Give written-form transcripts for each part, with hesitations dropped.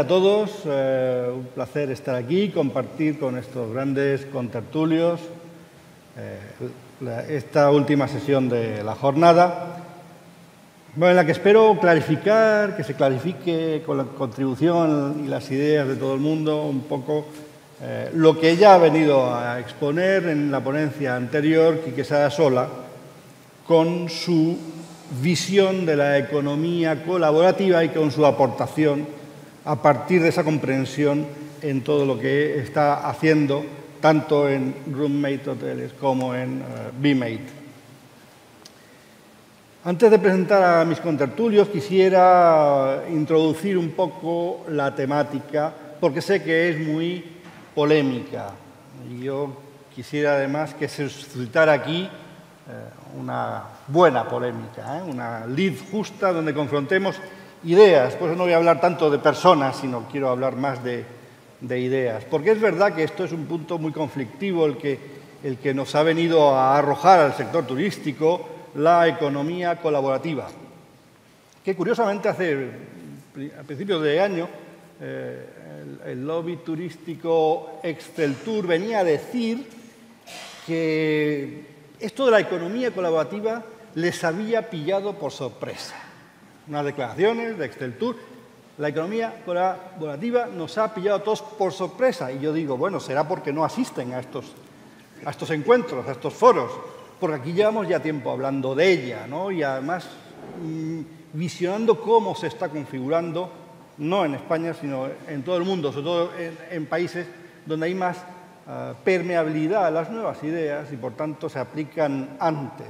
todos. Un placer estar aquí, compartir con estos grandes contertulios esta última sesión de la jornada, en la que espero clarificar, que se clarifique con la contribución y las ideas de todo el mundo un poco lo que ya ha venido a exponer en la ponencia anterior Quique Sarasola con su visión de la economía colaborativa y con su aportación a partir de esa comprensión en todo lo que está haciendo tanto en Roommate Hoteles como en BMate. Antes de presentar a mis contertulios, quisiera introducir un poco la temática, porque sé que es muy polémica. Y yo quisiera además que se suscitara aquí una buena polémica, una lid justa donde confrontemos ideas. Por eso no voy a hablar tanto de personas, sino quiero hablar más de ideas. Porque es verdad que esto es un punto muy conflictivo el que nos ha venido a arrojar al sector turístico la economía colaborativa, que curiosamente a principios de año el lobby turístico Exceltur venía a decir que esto de la economía colaborativa les había pillado por sorpresa. Unas declaraciones de Exceltur: la economía colaborativa nos ha pillado a todos por sorpresa. Y yo digo, bueno, será porque no asisten a estos encuentros, a estos foros, porque aquí llevamos ya tiempo hablando de ella, ¿no? Y además visionando cómo se está configurando, no en España, sino en todo el mundo, sobre todo en países donde hay más permeabilidad a las nuevas ideas y, por tanto, se aplican antes.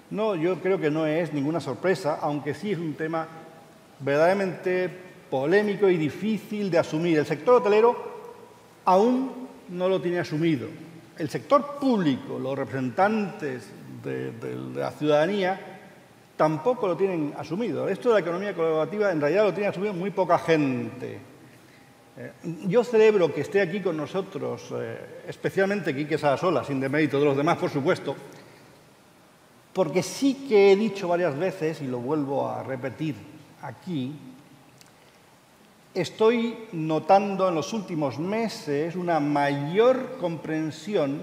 No, yo creo que no es ninguna sorpresa, aunque sí es un tema verdaderamente polémico y difícil de asumir. El sector hotelero aún no lo tiene asumido. El sector público, los representantes de la ciudadanía, tampoco lo tienen asumido. Esto de la economía colaborativa en realidad lo tiene asumido muy poca gente. Yo celebro que esté aquí con nosotros, especialmente Quique Sarasola, sin demérito de los demás, por supuesto, porque sí que he dicho varias veces, y lo vuelvo a repetir aquí, estoy notando en los últimos meses una mayor comprensión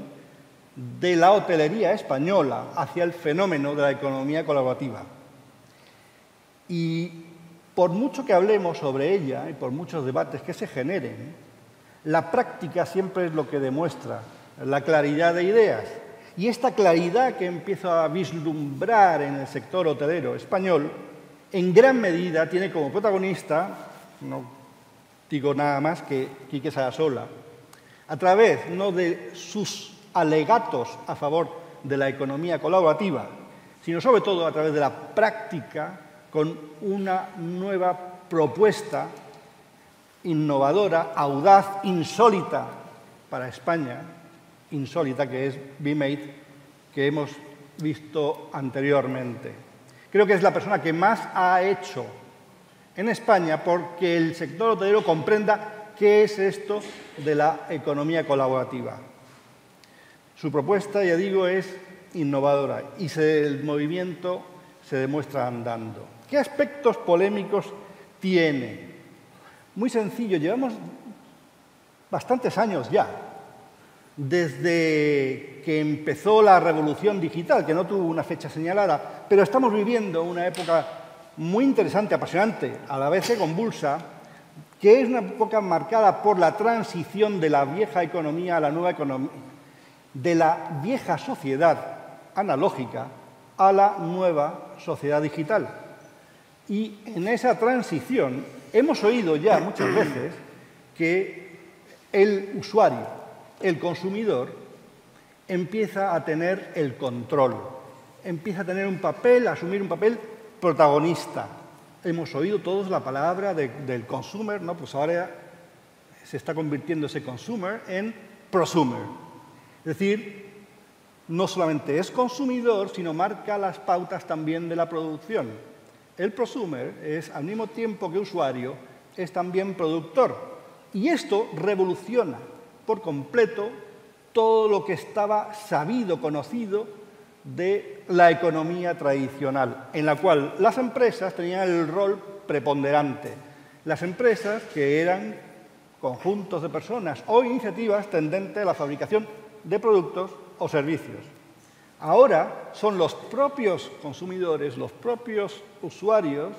de la hotelería española hacia el fenómeno de la economía colaborativa. Y por mucho que hablemos sobre ella y por muchos debates que se generen, la práctica siempre es lo que demuestra la claridad de ideas. Y esta claridad que empiezo a vislumbrar en el sector hotelero español, en gran medida tiene como protagonista, no digo nada más que Quique Sarasola, a través no de sus alegatos a favor de la economía colaborativa, sino sobre todo a través de la práctica con una nueva propuesta innovadora, audaz, insólita para España, insólita, que es BMate, que hemos visto anteriormente. Creo que es la persona que más ha hecho en España porque el sector hotelero comprenda qué es esto de la economía colaborativa. Su propuesta, ya digo, es innovadora y el movimiento se demuestra andando. ¿Qué aspectos polémicos tiene? Muy sencillo, llevamos bastantes años ya, desde que empezó la revolución digital, que no tuvo una fecha señalada, pero estamos viviendo una época muy interesante, apasionante, a la vez convulsa, que es una época marcada por la transición de la vieja economía a la nueva economía, de la vieja sociedad analógica a la nueva sociedad digital. Y en esa transición hemos oído ya muchas veces que el usuario, el consumidor, empieza a tener el control, empieza a tener un papel, a asumir un papel protagonista. Hemos oído todos la palabra del consumer, ¿no? Pues ahora se está convirtiendo ese consumer en prosumer. Es decir, no solamente es consumidor, sino marca las pautas también de la producción. El prosumer es, al mismo tiempo que usuario, es también productor. Y esto revoluciona por completo todo lo que estaba sabido, conocido de la economía tradicional, en la cual las empresas tenían el rol preponderante. Las empresas, que eran conjuntos de personas o iniciativas tendentes a la fabricación de productos o servicios. Ahora son los propios consumidores, los propios usuarios,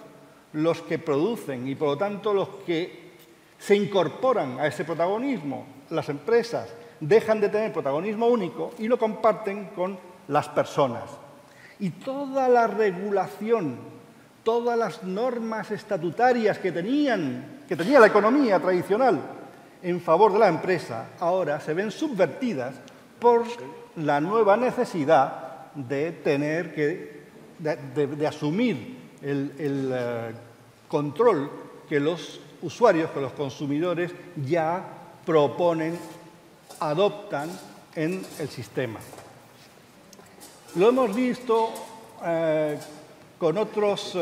los que producen y, por lo tanto, los que se incorporan a ese protagonismo. Las empresas dejan de tener protagonismo único y lo comparten con las personas. Y toda la regulación, todas las normas estatutarias que tenía la economía tradicional en favor de la empresa, ahora se ven subvertidas por la nueva necesidad de tener de asumir el control que los usuarios, que los consumidores ya proponen, adoptan en el sistema. Lo hemos visto con otros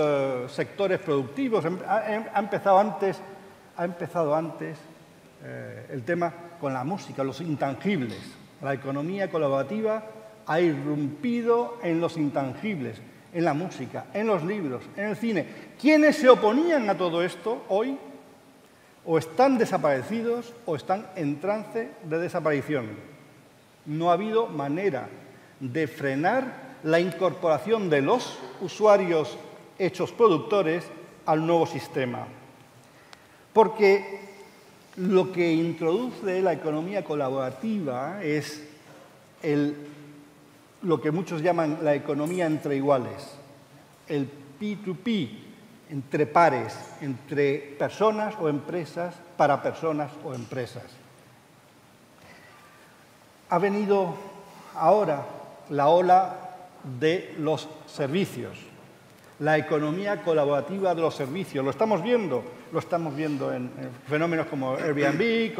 sectores productivos. Ha empezado antes el tema con la música, los intangibles. La economía colaborativa ha irrumpido en los intangibles, en la música, en los libros, en el cine. ¿Quiénes se oponían a todo esto hoy o están desaparecidos o están en trance de desaparición? No ha habido manera de frenar la incorporación de los usuarios hechos productores al nuevo sistema. Porque lo que introduce la economía colaborativa es lo que muchos llaman la economía entre iguales, el P2P, entre pares, entre personas o empresas, para personas o empresas. Ha venido ahora la ola de los servicios, la economía colaborativa de los servicios. Lo estamos viendo en fenómenos como Airbnb,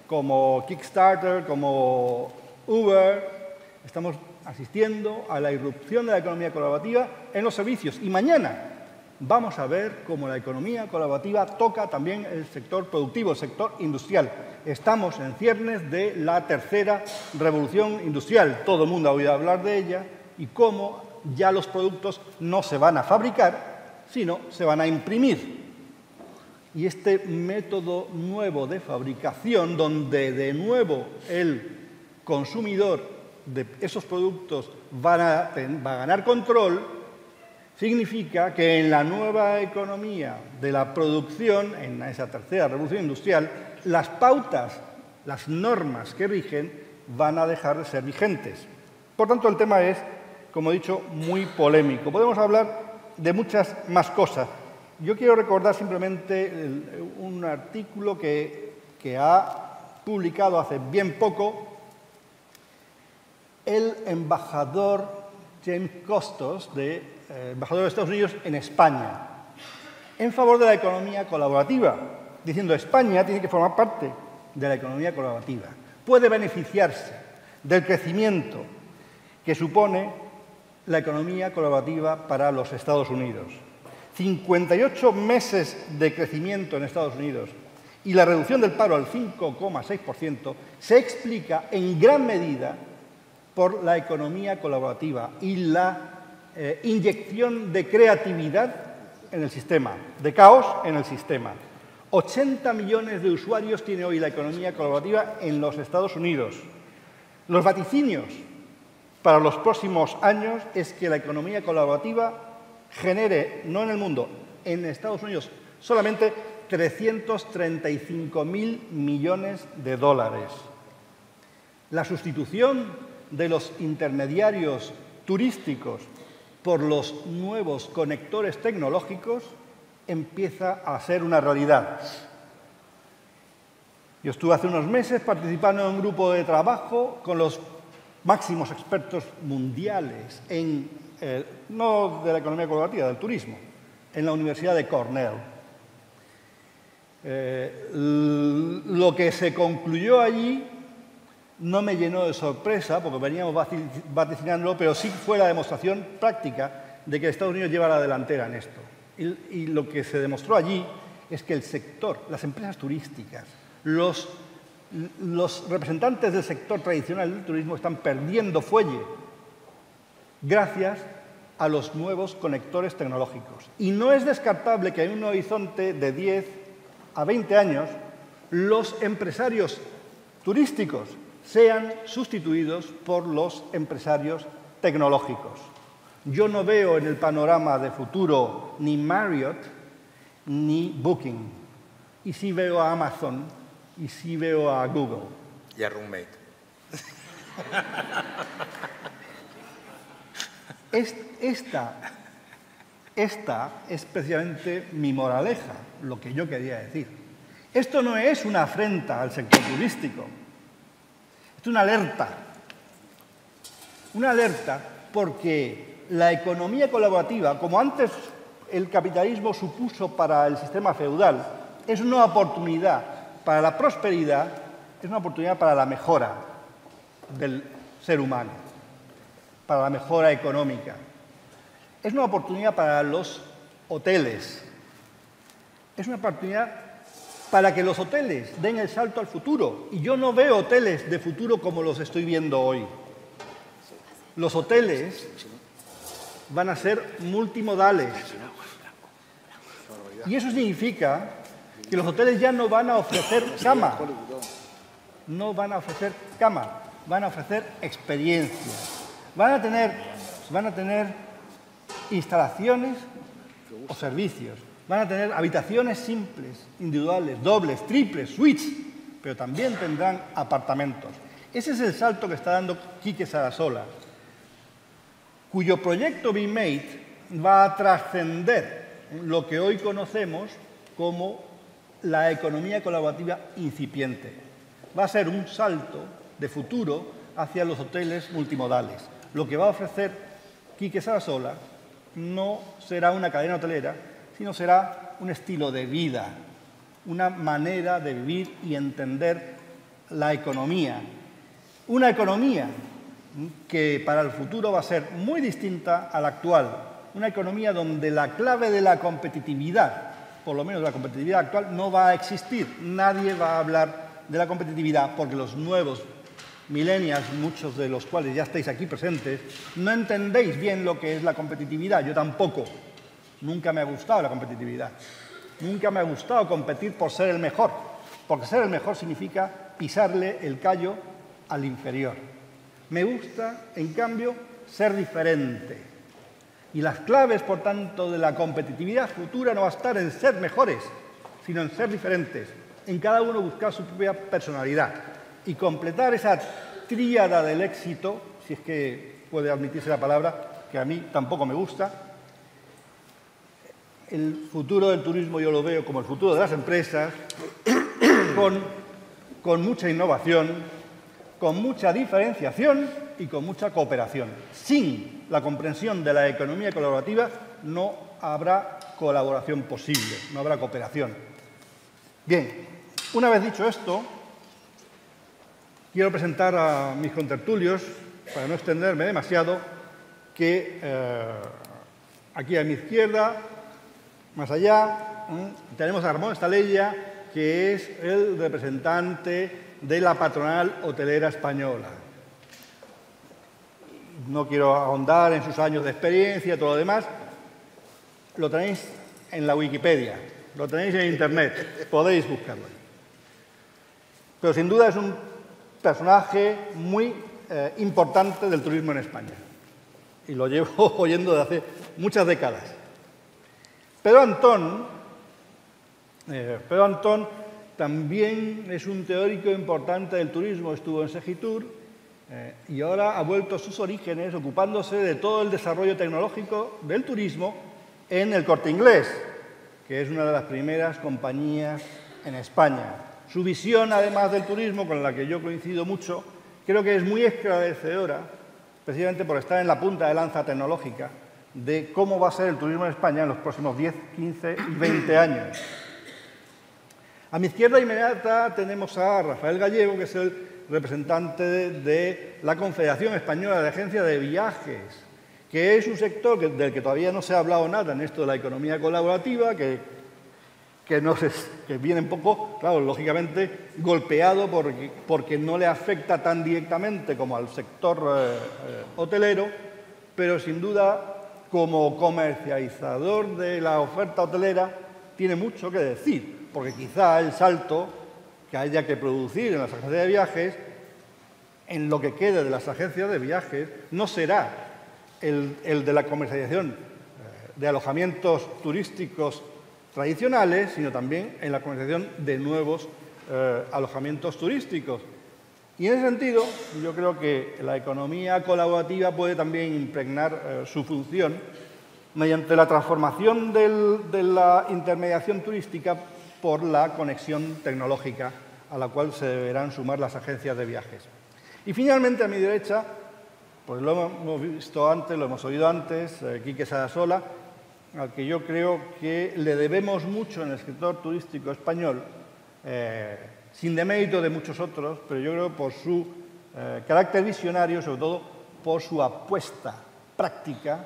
como Kickstarter, como Uber. Estamos asistiendo a la irrupción de la economía colaborativa en los servicios. Y mañana vamos a ver cómo la economía colaborativa toca también el sector productivo, el sector industrial. Estamos en ciernes de la tercera revolución industrial. Todo el mundo ha oído hablar de ella y cómo ya los productos no se van a fabricar, sino se van a imprimir. Y este método nuevo de fabricación, donde de nuevo el consumidor de esos productos va a ganar control, significa que en la nueva economía de la producción, en esa tercera revolución industrial, las pautas, las normas que rigen van a dejar de ser vigentes. Por tanto, el tema es, como he dicho, muy polémico. Podemos hablar de muchas más cosas. Yo quiero recordar simplemente un artículo que ha publicado hace bien poco el embajador James Costos, embajador de Estados Unidos en España, en favor de la economía colaborativa, diciendo que España tiene que formar parte de la economía colaborativa, puede beneficiarse del crecimiento que supone la economía colaborativa para los Estados Unidos. 58 meses de crecimiento en Estados Unidos y la reducción del paro al 5,6% se explica en gran medida por la economía colaborativa y la inyección de creatividad en el sistema, de caos en el sistema. 80 millones de usuarios tiene hoy la economía colaborativa en los Estados Unidos. Los vaticinios para los próximos años es que la economía colaborativa genere, no en el mundo, en Estados Unidos, solamente 335.000 millones de dólares. La sustitución de los intermediarios turísticos por los nuevos conectores tecnológicos empieza a ser una realidad. Yo estuve hace unos meses participando en un grupo de trabajo con los máximos expertos mundiales no de la economía colaborativa, del turismo, en la Universidad de Cornell. Lo que se concluyó allí no me llenó de sorpresa, porque veníamos vaticinándolo, pero sí fue la demostración práctica de que Estados Unidos lleva la delantera en esto. Y lo que se demostró allí es que el sector, las empresas turísticas, los representantes del sector tradicional del turismo están perdiendo fuelle gracias a los nuevos conectores tecnológicos. Y no es descartable que en un horizonte de 10 a 20 años los empresarios turísticos sean sustituidos por los empresarios tecnológicos. Yo no veo en el panorama de futuro ni Marriott ni Booking. Y sí veo a Amazon y sí veo a Google. Y a Roommate. Esta es precisamente mi moraleja, lo que yo quería decir. Esto no es una afrenta al sector turístico, es una alerta. Una alerta porque la economía colaborativa, como antes el capitalismo supuso para el sistema feudal, es una oportunidad para la prosperidad, es una oportunidad para la mejora del ser humano, para la mejora económica. Es una oportunidad para los hoteles. Es una oportunidad para que los hoteles den el salto al futuro. Y yo no veo hoteles de futuro como los estoy viendo hoy. Los hoteles van a ser multimodales. Y eso significa que los hoteles ya no van a ofrecer cama. No van a ofrecer cama, van a ofrecer experiencias. Van a tener instalaciones o servicios. Van a tener habitaciones simples, individuales, dobles, triples, suites, pero también tendrán apartamentos. Ese es el salto que está dando Quique Sarasola, cuyo proyecto BeMate va a trascender lo que hoy conocemos como la economía colaborativa incipiente. Va a ser un salto de futuro hacia los hoteles multimodales. Lo que va a ofrecer Quique Sarasola no será una cadena hotelera, sino será un estilo de vida, una manera de vivir y entender la economía. Una economía que para el futuro va a ser muy distinta a la actual. Una economía donde la clave de la competitividad, por lo menos la competitividad actual, no va a existir. Nadie va a hablar de la competitividad porque los nuevos millennials, muchos de los cuales ya estáis aquí presentes, no entendéis bien lo que es la competitividad. Yo tampoco. Nunca me ha gustado la competitividad. Nunca me ha gustado competir por ser el mejor, porque ser el mejor significa pisarle el callo al inferior. Me gusta, en cambio, ser diferente. Y las claves, por tanto, de la competitividad futura no va a estar en ser mejores, sino en ser diferentes, en cada uno buscar su propia personalidad y completar esa tríada del éxito, si es que puede admitirse la palabra, que a mí tampoco me gusta. El futuro del turismo yo lo veo como el futuro de las empresas, con mucha innovación, con mucha diferenciación y con mucha cooperación. Sin la comprensión de la economía colaborativa no habrá colaboración posible, no habrá cooperación. Bien, una vez dicho esto, quiero presentar a mis contertulios, para no extenderme demasiado, que aquí a mi izquierda, más allá, tenemos a Ramón Estaleya, que es el representante de la patronal hotelera española. No quiero ahondar en sus años de experiencia y todo lo demás. Lo tenéis en la Wikipedia, lo tenéis en Internet, podéis buscarlo. Pero sin duda es un personaje muy importante del turismo en España. Y lo llevo oyendo desde hace muchas décadas. Pedro Antón también es un teórico importante del turismo, estuvo en Segitur y ahora ha vuelto a sus orígenes ocupándose de todo el desarrollo tecnológico del turismo en el Corte Inglés, que es una de las primeras compañías en España. Su visión, además del turismo, con la que yo coincido mucho, creo que es muy esclarecedora, precisamente por estar en la punta de lanza tecnológica, de cómo va a ser el turismo en España en los próximos 10, 15 y 20 años. A mi izquierda inmediata tenemos a Rafael Gallego, que es el representante de la Confederación Española de Agencias de Viajes, que es un sector del que todavía no se ha hablado nada en esto de la economía colaborativa, que viene un poco, claro, lógicamente, golpeado porque no le afecta tan directamente como al sector hotelero, pero sin duda como comercializador de la oferta hotelera, tiene mucho que decir, porque quizá el salto que haya que producir en las agencias de viajes, en lo que quede de las agencias de viajes, no será el de la comercialización de alojamientos turísticos tradicionales, sino también en la comercialización de nuevos alojamientos turísticos. Y en ese sentido, yo creo que la economía colaborativa puede también impregnar su función mediante la transformación de la intermediación turística por la conexión tecnológica a la cual se deberán sumar las agencias de viajes. Y finalmente, a mi derecha, pues lo hemos visto antes, lo hemos oído antes, Quique Sarasola, al que yo creo que le debemos mucho en el sector turístico español, sin demérito de muchos otros, pero yo creo por su carácter visionario, sobre todo por su apuesta práctica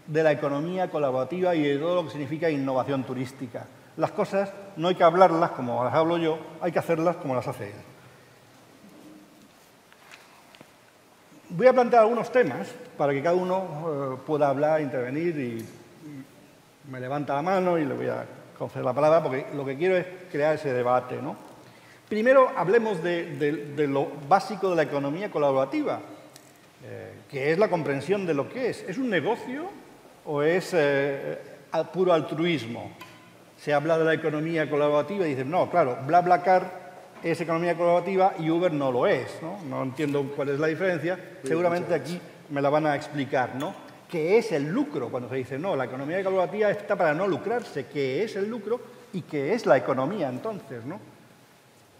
de la economía colaborativa y de todo lo que significa innovación turística. Las cosas no hay que hablarlas como las hablo yo, hay que hacerlas como las hace él. Voy a plantear algunos temas para que cada uno pueda hablar, intervenir y me levanta la mano y le voy a conceder la palabra porque lo que quiero es crear ese debate, ¿no? Primero, hablemos de lo básico de la economía colaborativa, que es la comprensión de lo que es. ¿Es un negocio o es puro altruismo? Se habla de la economía colaborativa y dicen, no, claro, BlaBlaCar es economía colaborativa y Uber no lo es, ¿no? No entiendo cuál es la diferencia. Seguramente aquí me la van a explicar, ¿no? ¿Qué es el lucro? Cuando se dice, no, la economía colaborativa está para no lucrarse. ¿Qué es el lucro y qué es la economía entonces, no?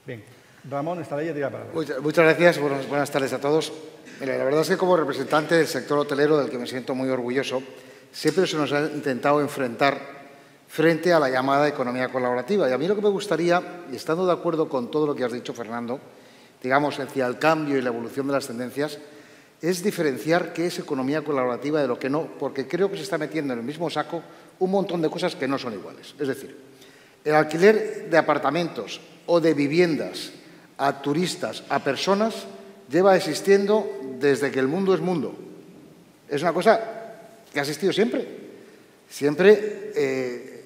Bien, Ramón, esta ley tira para adelante. Muchas gracias, buenas tardes a todos. Mira, la verdad es que como representante del sector hotelero, del que me siento muy orgulloso, siempre se nos ha intentado enfrentar frente a la llamada economía colaborativa. Y a mí lo que me gustaría, y estando de acuerdo con todo lo que has dicho, Fernando, digamos, hacia el cambio y la evolución de las tendencias, es diferenciar qué es economía colaborativa de lo que no, porque creo que se está metiendo en el mismo saco un montón de cosas que no son iguales. Es decir, el alquiler de apartamentos o de viviendas a turistas, a personas, lleva existiendo desde que el mundo es mundo. Es una cosa que ha existido siempre. Siempre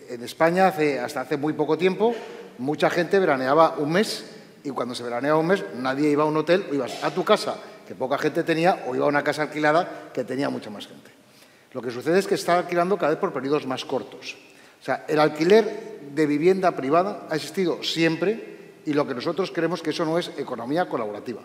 en España, hasta hace muy poco tiempo, mucha gente veraneaba un mes y cuando se veraneaba un mes nadie iba a un hotel o ibas a tu casa, que poca gente tenía, o iba a una casa alquilada que tenía mucha más gente. Lo que sucede es que está alquilando cada vez por periodos más cortos. O sea, el alquiler de vivienda privada ha existido siempre y lo que nosotros creemos que eso no es economía colaborativa.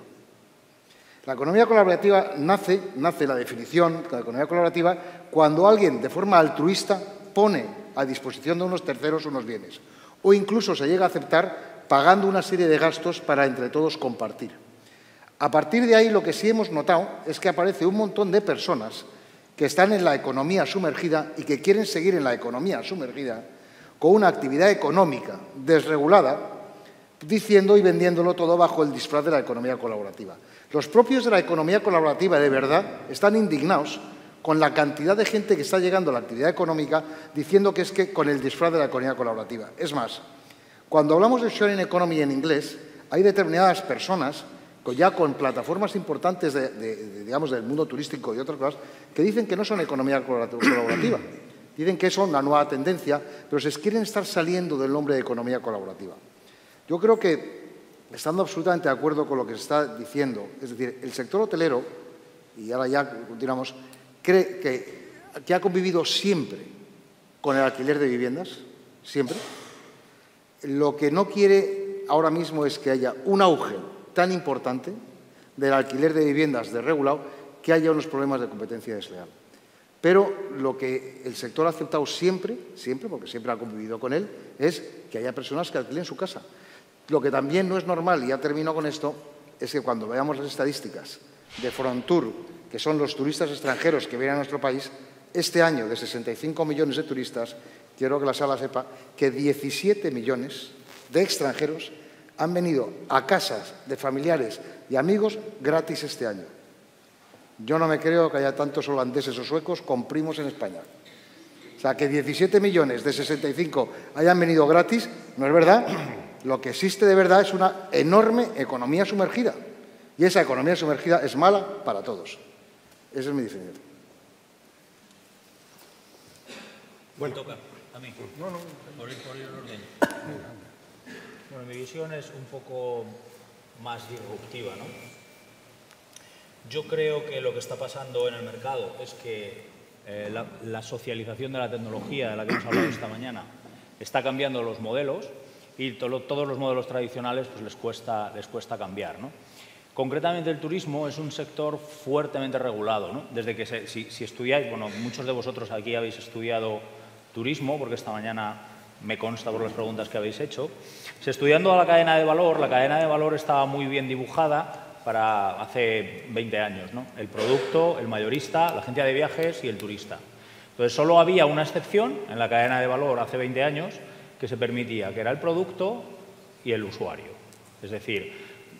La economía colaborativa nace la definición de la economía colaborativa cuando alguien de forma altruista pone a disposición de unos terceros unos bienes o incluso se llega a aceptar pagando una serie de gastos para entre todos compartir. A partir de ahí lo que sí hemos notado es que aparece un montón de personas que están en la economía sumergida y que quieren seguir en la economía sumergida con una actividad económica desregulada, diciendo y vendiéndolo todo bajo el disfraz de la economía colaborativa. Los propios de la economía colaborativa de verdad están indignados con la cantidad de gente que está llegando a la actividad económica diciendo que es que con el disfraz de la economía colaborativa. Es más, cuando hablamos de sharing economy en inglés, hay determinadas personas ya con plataformas importantes digamos, del mundo turístico y otras cosas que dicen que no son economía colaborativa. Dicen que es una nueva tendencia, pero se quieren estar saliendo del nombre de economía colaborativa. Yo creo que, estando absolutamente de acuerdo con lo que se está diciendo, es decir, el sector hotelero, y ahora ya continuamos, cree que ha convivido siempre con el alquiler de viviendas, siempre. Lo que no quiere ahora mismo es que haya un auge tan importante del alquiler de viviendas desregulado que haya unos problemas de competencia desleal. Pero lo que el sector ha aceptado siempre, porque siempre ha convivido con él, es que haya personas que alquilen su casa. Lo que también no es normal, y ya termino con esto, es que cuando veamos las estadísticas de Frontour, que son los turistas extranjeros que vienen a nuestro país, este año de 65 millones de turistas, quiero que la sala sepa que 17 millones de extranjeros han venido a casas de familiares y amigos gratis este año. Yo no me creo que haya tantos holandeses o suecos con primos en España. O sea, que 17 millones de 65 hayan venido gratis, no es verdad. Lo que existe de verdad es una enorme economía sumergida. Y esa economía sumergida es mala para todos. Esa es mi definición. Bueno. Me toca a mí. No. Por ir orden. Bueno, mi visión es un poco más disruptiva, ¿no? Yo creo que lo que está pasando en el mercado es que la socialización de la tecnología, de la que hemos hablado esta mañana, está cambiando los modelos y todos los modelos tradicionales pues, les cuesta cambiar, ¿no? Concretamente, el turismo es un sector fuertemente regulado, ¿no? Desde que si estudiáis, bueno, muchos de vosotros aquí habéis estudiado turismo, porque esta mañana me consta por las preguntas que habéis hecho. Si estudiando la cadena de valor estaba muy bien dibujada para hace 20 años, ¿no? El producto, el mayorista, la agencia de viajes y el turista. Entonces, solo había una excepción en la cadena de valor hace 20 años que se permitía, que era el producto y el usuario. Es decir,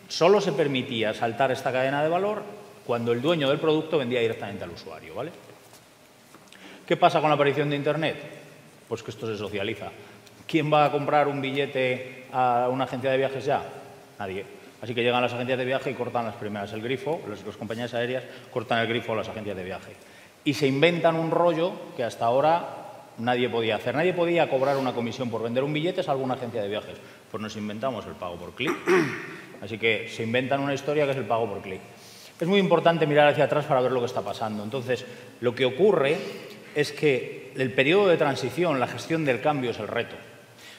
solo se permitía saltar esta cadena de valor cuando el dueño del producto vendía directamente al usuario, ¿vale? ¿Qué pasa con la aparición de Internet? Pues que esto se socializa. ¿Quién va a comprar un billete a una agencia de viajes ya? Nadie. Así que llegan las agencias de viaje y cortan las primeras el grifo, las compañías aéreas cortan el grifo a las agencias de viaje. Y se inventan un rollo que hasta ahora nadie podía hacer. Nadie podía cobrar una comisión por vender un billete salvo una agencia de viajes. Pues nos inventamos el pago por clic. Así que se inventan una historia que es el pago por clic. Es muy importante mirar hacia atrás para ver lo que está pasando. Entonces, lo que ocurre es que el periodo de transición, la gestión del cambio es el reto.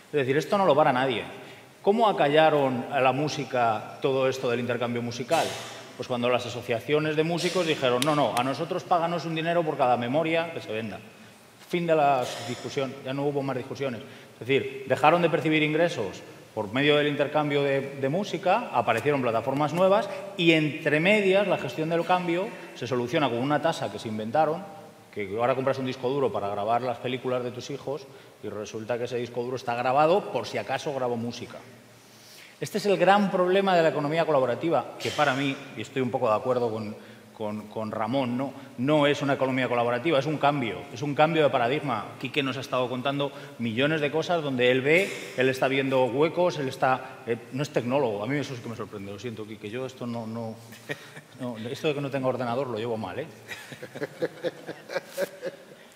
Es decir, esto no lo para nadie. ¿Cómo acallaron a la música todo esto del intercambio musical? Pues cuando las asociaciones de músicos dijeron, no, a nosotros páganos un dinero por cada memoria que se venda. Fin de la discusión, ya no hubo más discusiones. Es decir, dejaron de percibir ingresos por medio del intercambio de música, aparecieron plataformas nuevas y entre medias la gestión del cambio se soluciona con una tasa que se inventaron, que ahora compras un disco duro para grabar las películas de tus hijos y resulta que ese disco duro está grabado por si acaso grabo música. Este es el gran problema de la economía colaborativa, que para mí, y estoy un poco de acuerdo con Ramón, no es una economía colaborativa, es un cambio de paradigma. Quique nos ha estado contando millones de cosas donde él está viendo huecos, no es tecnólogo, a mí eso es que me sorprende, lo siento, Quique, yo esto esto de que no tenga ordenador lo llevo mal, ¿eh?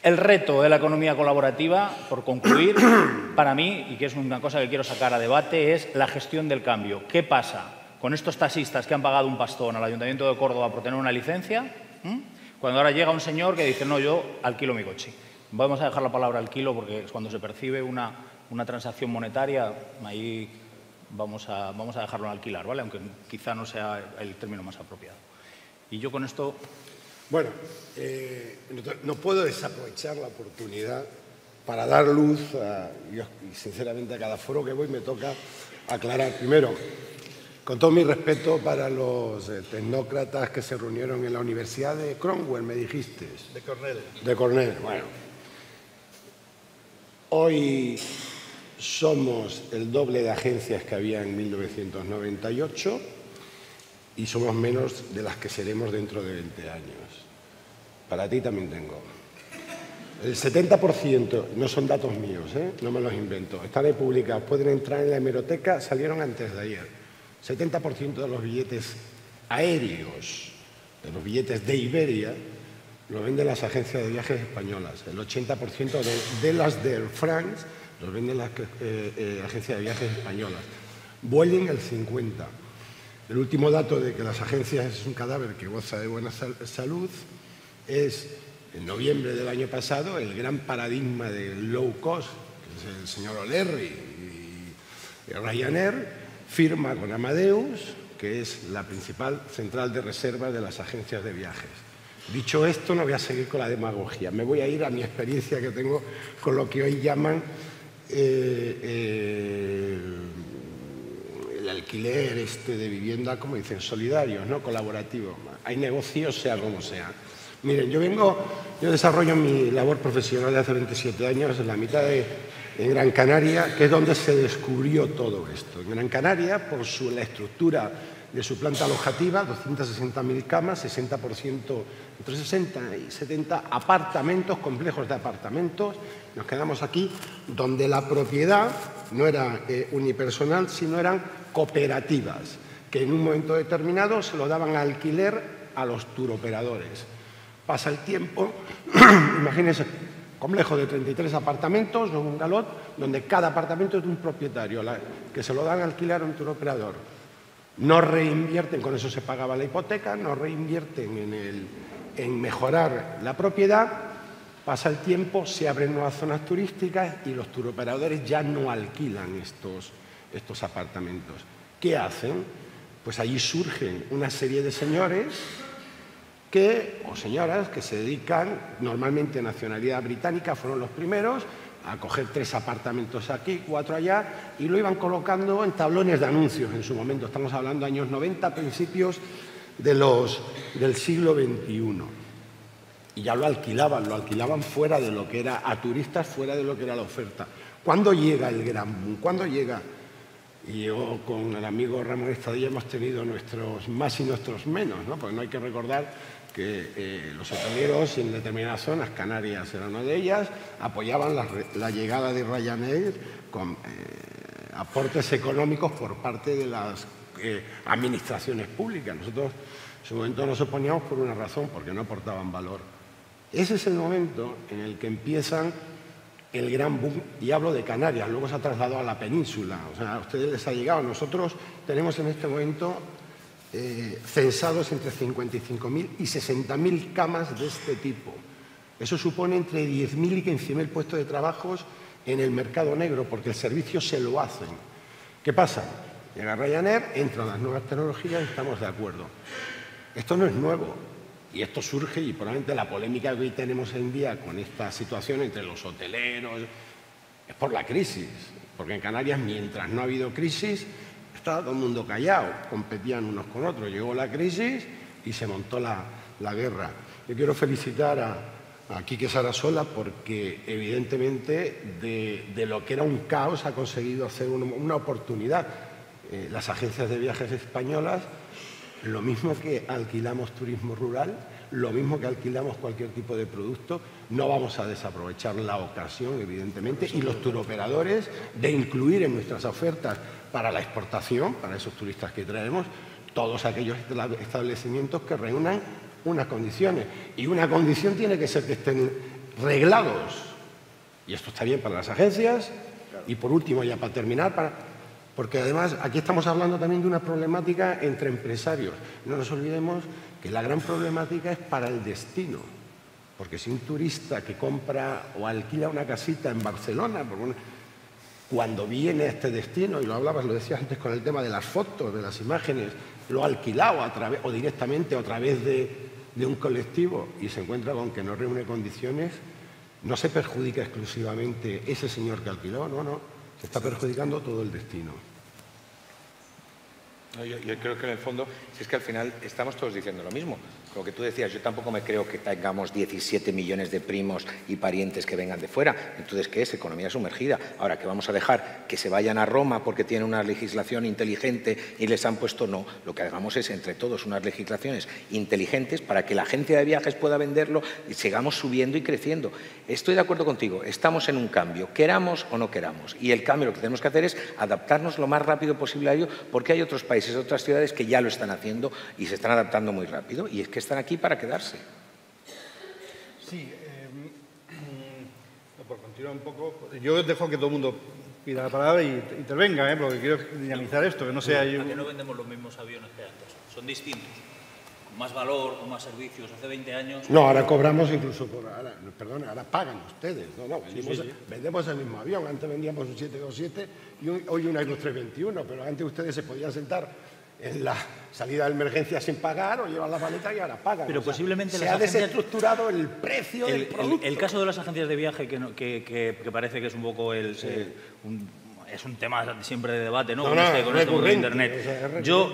El reto de la economía colaborativa, por concluir, para mí, y que es una cosa que quiero sacar a debate, es la gestión del cambio. ¿Qué pasa con estos taxistas que han pagado un pastón al Ayuntamiento de Córdoba por tener una licencia? Cuando ahora llega un señor que dice, no, yo alquilo mi coche. Vamos a dejar la palabra alquilo porque cuando se percibe una transacción monetaria, ahí vamos a dejarlo en alquilar, ¿vale? Aunque quizá no sea el término más apropiado. Y yo con esto... Bueno, no puedo desaprovechar la oportunidad para dar luz y sinceramente a cada foro que voy me toca aclarar. Primero, con todo mi respeto para los tecnócratas que se reunieron en la Universidad de Cromwell, me dijiste. De Cornell. De Cornell, bueno. Hoy somos el doble de agencias que había en 1998 y somos menos de las que seremos dentro de 20 años. Para ti también tengo. El 70%, no son datos míos, no me los invento, están ahí publicados, pueden entrar en la hemeroteca, salieron antes de ayer. 70% de los billetes aéreos, de los billetes de Iberia, lo venden las agencias de viajes españolas. El 80% de las de Air France los venden las agencias de viajes españolas. Vueling el 50%. El último dato de que las agencias es un cadáver que goza de buena salud es, en noviembre del año pasado, el gran paradigma del low cost, que es el señor O'Leary y Ryanair, firma con Amadeus, que es la principal central de reserva de las agencias de viajes. Dicho esto, no voy a seguir con la demagogia. Me voy a ir a mi experiencia que tengo con lo que hoy llaman el alquiler de vivienda, como dicen, solidarios, ¿no? Colaborativos. Hay negocios, sea como sea. Miren, yo desarrollo mi labor profesional de hace 27 años en la mitad en Gran Canaria, que es donde se descubrió todo esto. En Gran Canaria, por la estructura de su planta alojativa, 260.000 camas, 60%, entre 60 y 70 apartamentos, complejos de apartamentos. Nos quedamos aquí, donde la propiedad no era unipersonal, sino eran cooperativas, que en un momento determinado se lo daban a alquiler a los turoperadores. Pasa el tiempo, imagínense complejo de 33 apartamentos, un galot, donde cada apartamento es de un propietario, que se lo dan a alquilar a un turoperador. No reinvierten, con eso se pagaba la hipoteca, no reinvierten en mejorar la propiedad, pasa el tiempo, se abren nuevas zonas turísticas y los turoperadores ya no alquilan estos apartamentos. ¿Qué hacen? Pues allí surgen una serie de señores o señoras que se dedican, normalmente nacionalidad británica, fueron los primeros, a coger 3 apartamentos aquí, 4 allá, y lo iban colocando en tablones de anuncios en su momento. Estamos hablando de años 90, principios del siglo XXI. Y ya lo alquilaban fuera de lo que era, a turistas fuera de lo que era la oferta. ¿Cuándo llega el gran boom? ¿Cuándo llega? Y yo con el amigo Ramón Estadilla hemos tenido nuestros más y nuestros menos, ¿no? Porque no hay que recordar que los hoteleros en determinadas zonas, Canarias era una de ellas, apoyaban la llegada de Ryanair con aportes económicos por parte de las administraciones públicas. Nosotros en su momento nos oponíamos por una razón, porque no aportaban valor. Ese es el momento en el que empiezan el gran boom, y hablo de Canarias, luego se ha trasladado a la península. O sea, a ustedes les ha llegado. Nosotros tenemos en este momento censados entre 55.000 y 60.000 camas de este tipo. Eso supone entre 10.000 y 15.000 puestos de trabajo en el mercado negro, porque el servicio se lo hacen. ¿Qué pasa? Llega Ryanair, entran las nuevas tecnologías y estamos de acuerdo. Esto no es nuevo. Y esto surge, y probablemente la polémica que hoy tenemos en día con esta situación entre los hoteleros es por la crisis. Porque en Canarias, mientras no ha habido crisis, estaba todo el mundo callado, competían unos con otros. Llegó la crisis y se montó la guerra. Yo quiero felicitar a Quique Sarasola porque, evidentemente, de lo que era un caos ha conseguido hacer una oportunidad. Las agencias de viajes españolas, lo mismo que alquilamos turismo rural, lo mismo que alquilamos cualquier tipo de producto, no vamos a desaprovechar la ocasión, evidentemente, y los turoperadores de incluir en nuestras ofertas para la exportación, para esos turistas que traemos, todos aquellos establecimientos que reúnan unas condiciones. Y una condición tiene que ser que estén reglados. Y esto está bien para las agencias. Y por último, ya para terminar, porque además aquí estamos hablando también de una problemática entre empresarios. No nos olvidemos que la gran problemática es para el destino. Porque si un turista que compra o alquila una casita en Barcelona, cuando viene a este destino, y lo hablabas, lo decías antes con el tema de las fotos, de las imágenes, lo ha alquilado o directamente a través de un colectivo y se encuentra con que no reúne condiciones, no se perjudica exclusivamente ese señor que alquiló, no, se está perjudicando todo el destino. No, yo creo que en el fondo, si es que al final estamos todos diciendo lo mismo. Lo que tú decías, yo tampoco me creo que tengamos 17 millones de primos y parientes que vengan de fuera. Entonces, ¿qué es? Economía sumergida. Ahora, ¿que vamos a dejar que se vayan a Roma porque tienen una legislación inteligente y les han puesto? No. Lo que hagamos es, entre todos, unas legislaciones inteligentes para que la agencia de viajes pueda venderlo y sigamos subiendo y creciendo. Estoy de acuerdo contigo. Estamos en un cambio, queramos o no queramos. Y el cambio lo que tenemos que hacer es adaptarnos lo más rápido posible a ello, porque hay otros países, otras ciudades que ya lo están haciendo y se están adaptando muy rápido. Y es que están aquí para quedarse. Sí, por continuar un poco, yo dejo que todo el mundo pida la palabra y intervenga, porque quiero dinamizar esto, que no sea yo... Que no vendemos los mismos aviones que antes, son distintos, con más valor, con más servicios. Hace 20 años... No, ahora cobramos incluso ahora pagan ustedes, vendemos el mismo avión. Antes vendíamos un 727 y hoy un Airbus 321, pero antes ustedes se podían sentar en la salida de emergencia sin pagar o llevan la maleta y ahora pagan. Pero posiblemente se ha desestructurado el precio del producto. El caso de las agencias de viaje, que parece que es un poco es un tema siempre de debate, ¿no? Con este mundo de Internet. Yo,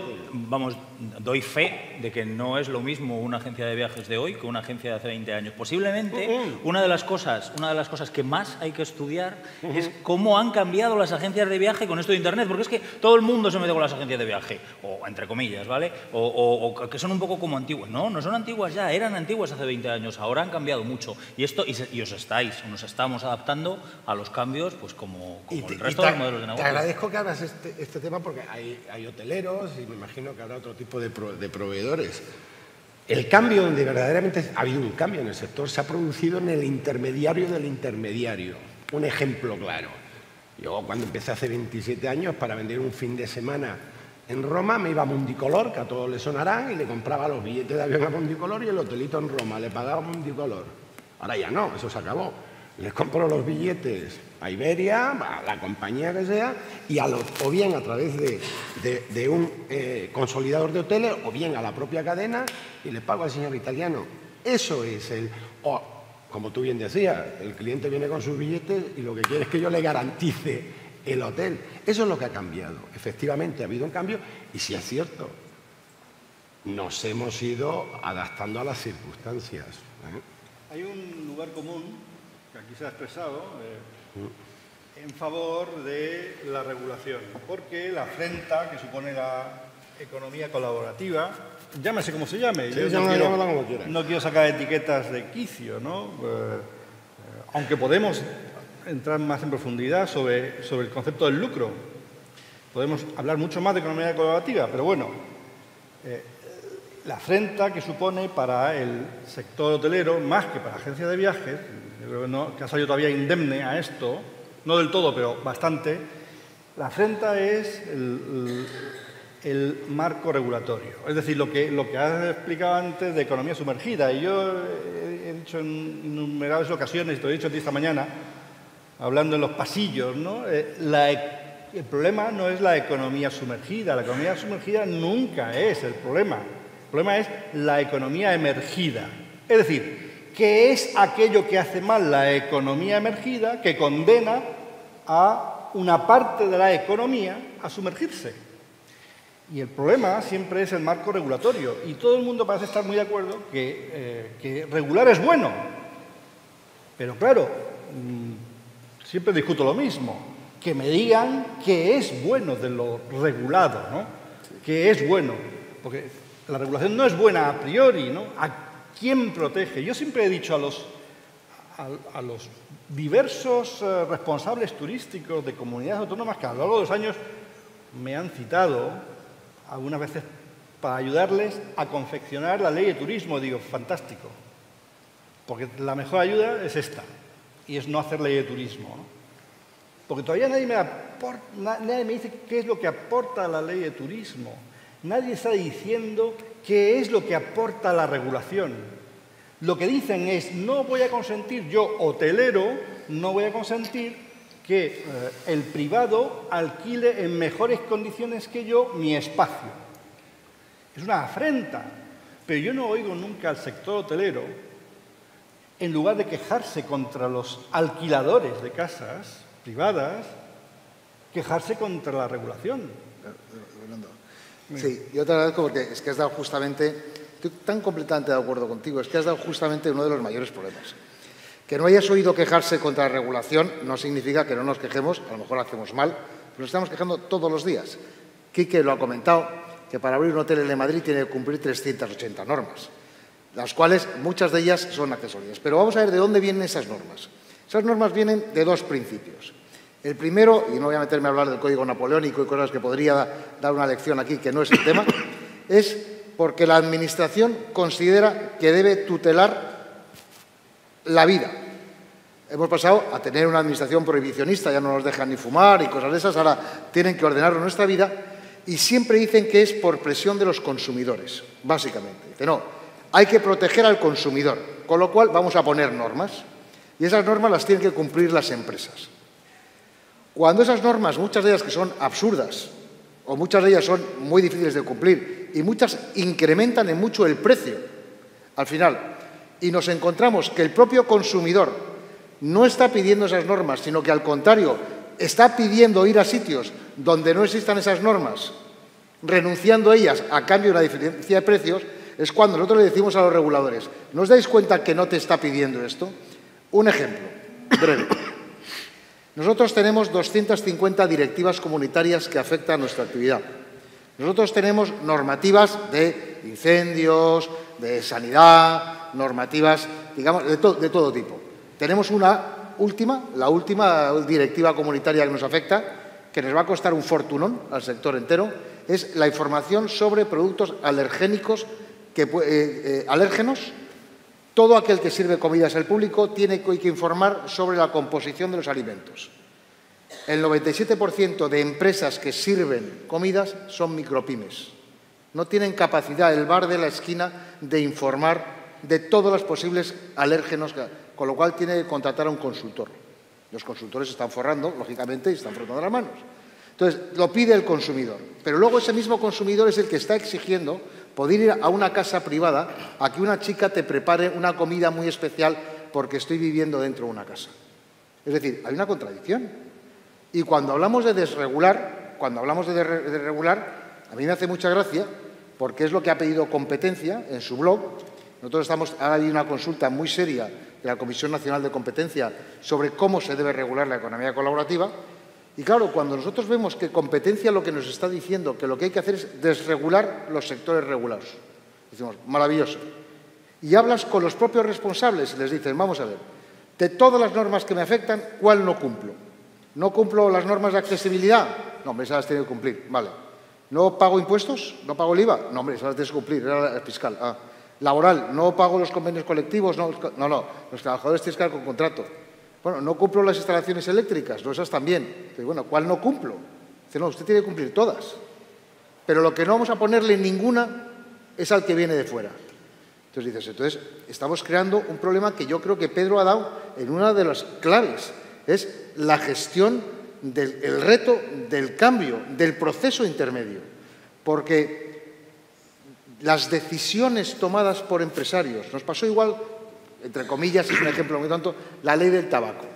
doy fe de que no es lo mismo una agencia de viajes de hoy que una agencia de hace 20 años. Posiblemente una de las cosas que más hay que estudiar es cómo han cambiado las agencias de viaje con esto de Internet, porque es que todo el mundo se mete con las agencias de viaje, o entre comillas, ¿vale? O que son un poco como antiguas. No son antiguas ya, eran antiguas hace 20 años, ahora han cambiado mucho. Y nos estamos adaptando a los cambios, pues como el resto de los modelos de negocio. Te agradezco que hagas este tema porque hay hoteleros y me imagino que habrá otro tipo de proveedores. El cambio, donde verdaderamente ha habido un cambio en el sector, se ha producido en el intermediario del intermediario. Un ejemplo claro. Yo, cuando empecé hace 27 años, para vender un fin de semana en Roma, me iba a Mundicolor, que a todos les sonarán, y le compraba los billetes de avión a Mundicolor y el hotelito en Roma, le pagaba Mundicolor. Ahora ya no, eso se acabó. Les compro los billetes a Iberia, a la compañía que sea, y o bien a través de un consolidador de hoteles, o bien a la propia cadena, y le pago al señor italiano. Eso es como tú bien decías, el cliente viene con sus billetes y lo que quiere es que yo le garantice el hotel. Eso es lo que ha cambiado. Efectivamente, ha habido un cambio, y sí es cierto, nos hemos ido adaptando a las circunstancias. Hay un lugar común que aquí se ha expresado en favor de la regulación, porque la afrenta que supone la economía colaborativa, llámese como se llame, sí, yo no quiero sacar etiquetas de quicio, ¿no? Aunque podemos entrar más en profundidad sobre el concepto del lucro, podemos hablar mucho más de economía colaborativa, pero bueno, la afrenta que supone para el sector hotelero, más que para agencias de viajes, yo creo que ha salido todavía indemne a esto, no del todo, pero bastante, la afrenta es el marco regulatorio. Es decir, lo que has explicado antes de economía sumergida. Y yo he dicho en innumerables ocasiones, te lo he dicho a ti esta mañana, hablando en los pasillos, ¿no? El problema no es la economía sumergida. La economía sumergida nunca es el problema. El problema es la economía emergida. Es decir, ¿qué es aquello que hace mal la economía emergida que condena a una parte de la economía a sumergirse? Y el problema siempre es el marco regulatorio. Y todo el mundo parece estar muy de acuerdo que regular es bueno. Pero claro, siempre discuto lo mismo. Que me digan qué es bueno de lo regulado, ¿no? ¿Qué es bueno? Porque la regulación no es buena a priori, ¿no? ¿A quién protege? Yo siempre he dicho a los diversos responsables turísticos de comunidades autónomas que a lo largo de los años me han citado algunas veces para ayudarles a confeccionar la ley de turismo. Digo, fantástico, porque la mejor ayuda es esta, y es no hacer ley de turismo, ¿no? Porque todavía nadie me dice qué es lo que aporta la ley de turismo. Nadie está diciendo qué es lo que aporta la regulación. Lo que dicen es, no voy a consentir, yo, hotelero, no voy a consentir que el privado alquile en mejores condiciones que yo mi espacio. Es una afrenta. Pero yo no oigo nunca al sector hotelero, en lugar de quejarse contra los alquiladores de casas privadas, quejarse contra la regulación. Sí, yo te agradezco porque es que has dado justamente, estoy tan completamente de acuerdo contigo, es que has dado justamente uno de los mayores problemas. Que no hayas oído quejarse contra la regulación no significa que no nos quejemos, a lo mejor hacemos mal, pero nos estamos quejando todos los días. Quique lo ha comentado, que para abrir un hotel en Madrid tiene que cumplir 380 normas, las cuales muchas de ellas son accesorias. Pero vamos a ver de dónde vienen esas normas. Esas normas vienen de dos principios. El primero, y no voy a meterme a hablar del Código Napoleónico y cosas que podría dar una lección aquí, que no es el tema, es porque la Administración considera que debe tutelar la vida. Hemos pasado a tener una Administración prohibicionista, ya no nos dejan ni fumar y cosas de esas, ahora tienen que ordenar nuestra vida y siempre dicen que es por presión de los consumidores, básicamente. Dice, no, hay que proteger al consumidor, con lo cual vamos a poner normas y esas normas las tienen que cumplir las empresas. Cuando esas normas, muchas de ellas que son absurdas o muchas de ellas son muy difíciles de cumplir y muchas incrementan en mucho el precio al final y nos encontramos que el propio consumidor no está pidiendo esas normas, sino que al contrario está pidiendo ir a sitios donde no existan esas normas, renunciando a ellas a cambio de una diferencia de precios, es cuando nosotros le decimos a los reguladores, ¿no os dais cuenta que no te está pidiendo esto? Un ejemplo breve. Nosotros tenemos 250 directivas comunitarias que afectan a nuestra actividad. Nosotros tenemos normativas de incendios, de sanidad, normativas, digamos, de todo tipo. Tenemos la última directiva comunitaria que nos afecta, que nos va a costar un fortunón al sector entero, es la información sobre productos alergénicos alérgenos. Todo aquel que sirve comidas al público tiene que informar sobre la composición de los alimentos. El 97% de empresas que sirven comidas son micropymes. No tienen capacidad el bar de la esquina de informar de todos los posibles alérgenos, con lo cual tiene que contratar a un consultor. Los consultores están forrando, lógicamente, y están frotando las manos. Entonces, lo pide el consumidor. Pero luego ese mismo consumidor es el que está exigiendo poder ir a una casa privada a que una chica te prepare una comida muy especial porque estoy viviendo dentro de una casa. Es decir, hay una contradicción. Y cuando hablamos de desregular, a mí me hace mucha gracia porque es lo que ha pedido Competencia en su blog. Nosotros ahora hay una consulta muy seria de la Comisión Nacional de Competencia sobre cómo se debe regular la economía colaborativa. Y claro, cuando nosotros vemos que Competencia lo que nos está diciendo, que lo que hay que hacer es desregular los sectores regulados, decimos, maravilloso. Y hablas con los propios responsables y les dices, vamos a ver, de todas las normas que me afectan, ¿cuál no cumplo? ¿No cumplo las normas de accesibilidad? No, hombre, esas las tengo que cumplir, vale. ¿No pago impuestos? ¿No pago el IVA? No, hombre, esas las tienes que cumplir, era el fiscal. Laboral, ¿no pago los convenios colectivos? No, los trabajadores tienen que estar con contrato. Bueno, ¿no cumplo las instalaciones eléctricas? No, esas también. Dice, bueno, ¿cuál no cumplo? Dice, no, usted tiene que cumplir todas. Pero lo que no vamos a ponerle ninguna es al que viene de fuera. Entonces estamos creando un problema que yo creo que Pedro ha dado en una de las claves. Es la gestión del reto del cambio, del proceso intermedio. Porque las decisiones tomadas por empresarios, nos pasó igual, entre comillas, es un ejemplo muy tonto, la ley del tabaco.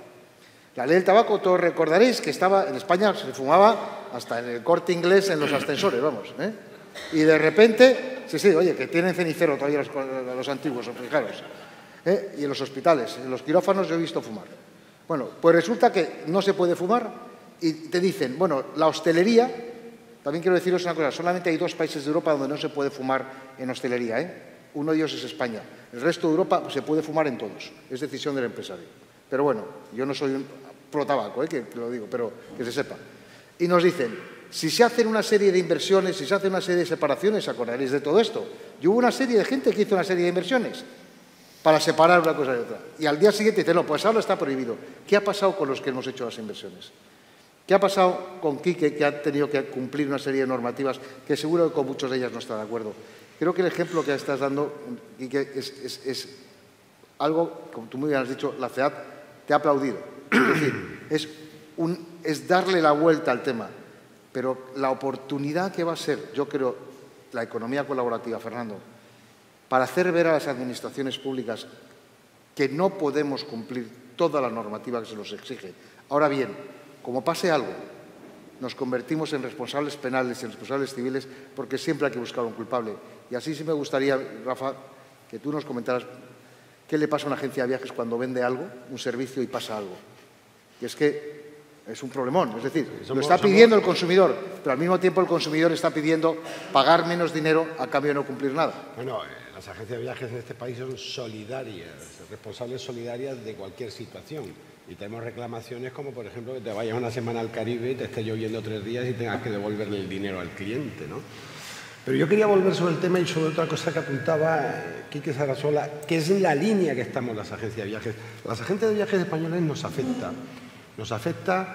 La ley del tabaco, todos recordaréis que estaba en España, se fumaba hasta en el Corte Inglés, en los ascensores, vamos. Y de repente, sí, oye, que tienen cenicero todavía los antiguos, fijaros. Y en los hospitales, en los quirófanos yo he visto fumar. Bueno, pues resulta que no se puede fumar y te dicen, bueno, la hostelería, también quiero deciros una cosa, solamente hay 2 países de Europa donde no se puede fumar en hostelería, Uno de ellos es España. El resto de Europa se puede fumar en todos, es decisión del empresario. Pero bueno, yo no soy un pro tabaco, que lo digo, pero que se sepa. Y nos dicen, si se hacen una serie de inversiones, si se hace una serie de separaciones, acordaréis de todo esto. Y hubo una serie de gente que hizo una serie de inversiones para separar una cosa de otra. Y al día siguiente dice, no, pues ahora está prohibido. ¿Qué ha pasado con los que hemos hecho las inversiones? ¿Qué ha pasado con Quique, que ha tenido que cumplir una serie de normativas que seguro que con muchas de ellas no está de acuerdo? Creo que el ejemplo que estás dando, Quique, es algo, como tú muy bien has dicho, la CEAT te ha aplaudido. Es decir, es darle la vuelta al tema. Pero la oportunidad que va a ser, yo creo, la economía colaborativa, Fernando, para hacer ver a las administraciones públicas que no podemos cumplir toda la normativa que se nos exige. Ahora bien, como pase algo, nos convertimos en responsables penales y en responsables civiles porque siempre hay que buscar un culpable. Y así sí me gustaría, Rafa, que tú nos comentaras qué le pasa a una agencia de viajes cuando vende algo, un servicio y pasa algo. Y es que es un problemón, es decir, lo está pidiendo el consumidor, pero al mismo tiempo el consumidor está pidiendo pagar menos dinero a cambio de no cumplir nada. Bueno, las agencias de viajes en este país son solidarias, responsables solidarias de cualquier situación. Y tenemos reclamaciones como, por ejemplo, que te vayas una semana al Caribe, te esté lloviendo 3 días y tengas que devolverle el dinero al cliente, ¿no? Pero yo quería volver sobre el tema y sobre otra cosa que apuntaba Quique Sarasola, que es en la línea que estamos las agencias de viajes. Las agencias de viajes españoles nos afecta. Nos afecta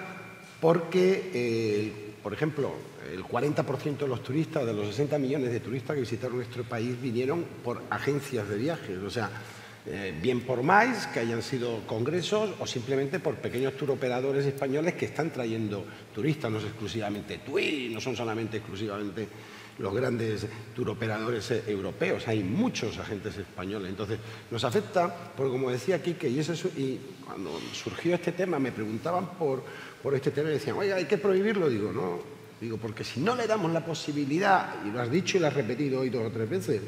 porque, por ejemplo, el 40% de los turistas, de los 60 millones de turistas que visitaron nuestro país, vinieron por agencias de viajes. O sea, bien por más que hayan sido congresos o simplemente por pequeños turoperadores españoles que están trayendo turistas, no es exclusivamente TUI, no son solamente exclusivamente los grandes turoperadores europeos, hay muchos agentes españoles. Entonces, nos afecta, porque como decía Quique, y cuando surgió este tema me preguntaban por este tema y decían, oye, hay que prohibirlo. Digo, no, porque si no le damos la posibilidad, y lo has dicho y lo has repetido hoy 2 o 3 veces,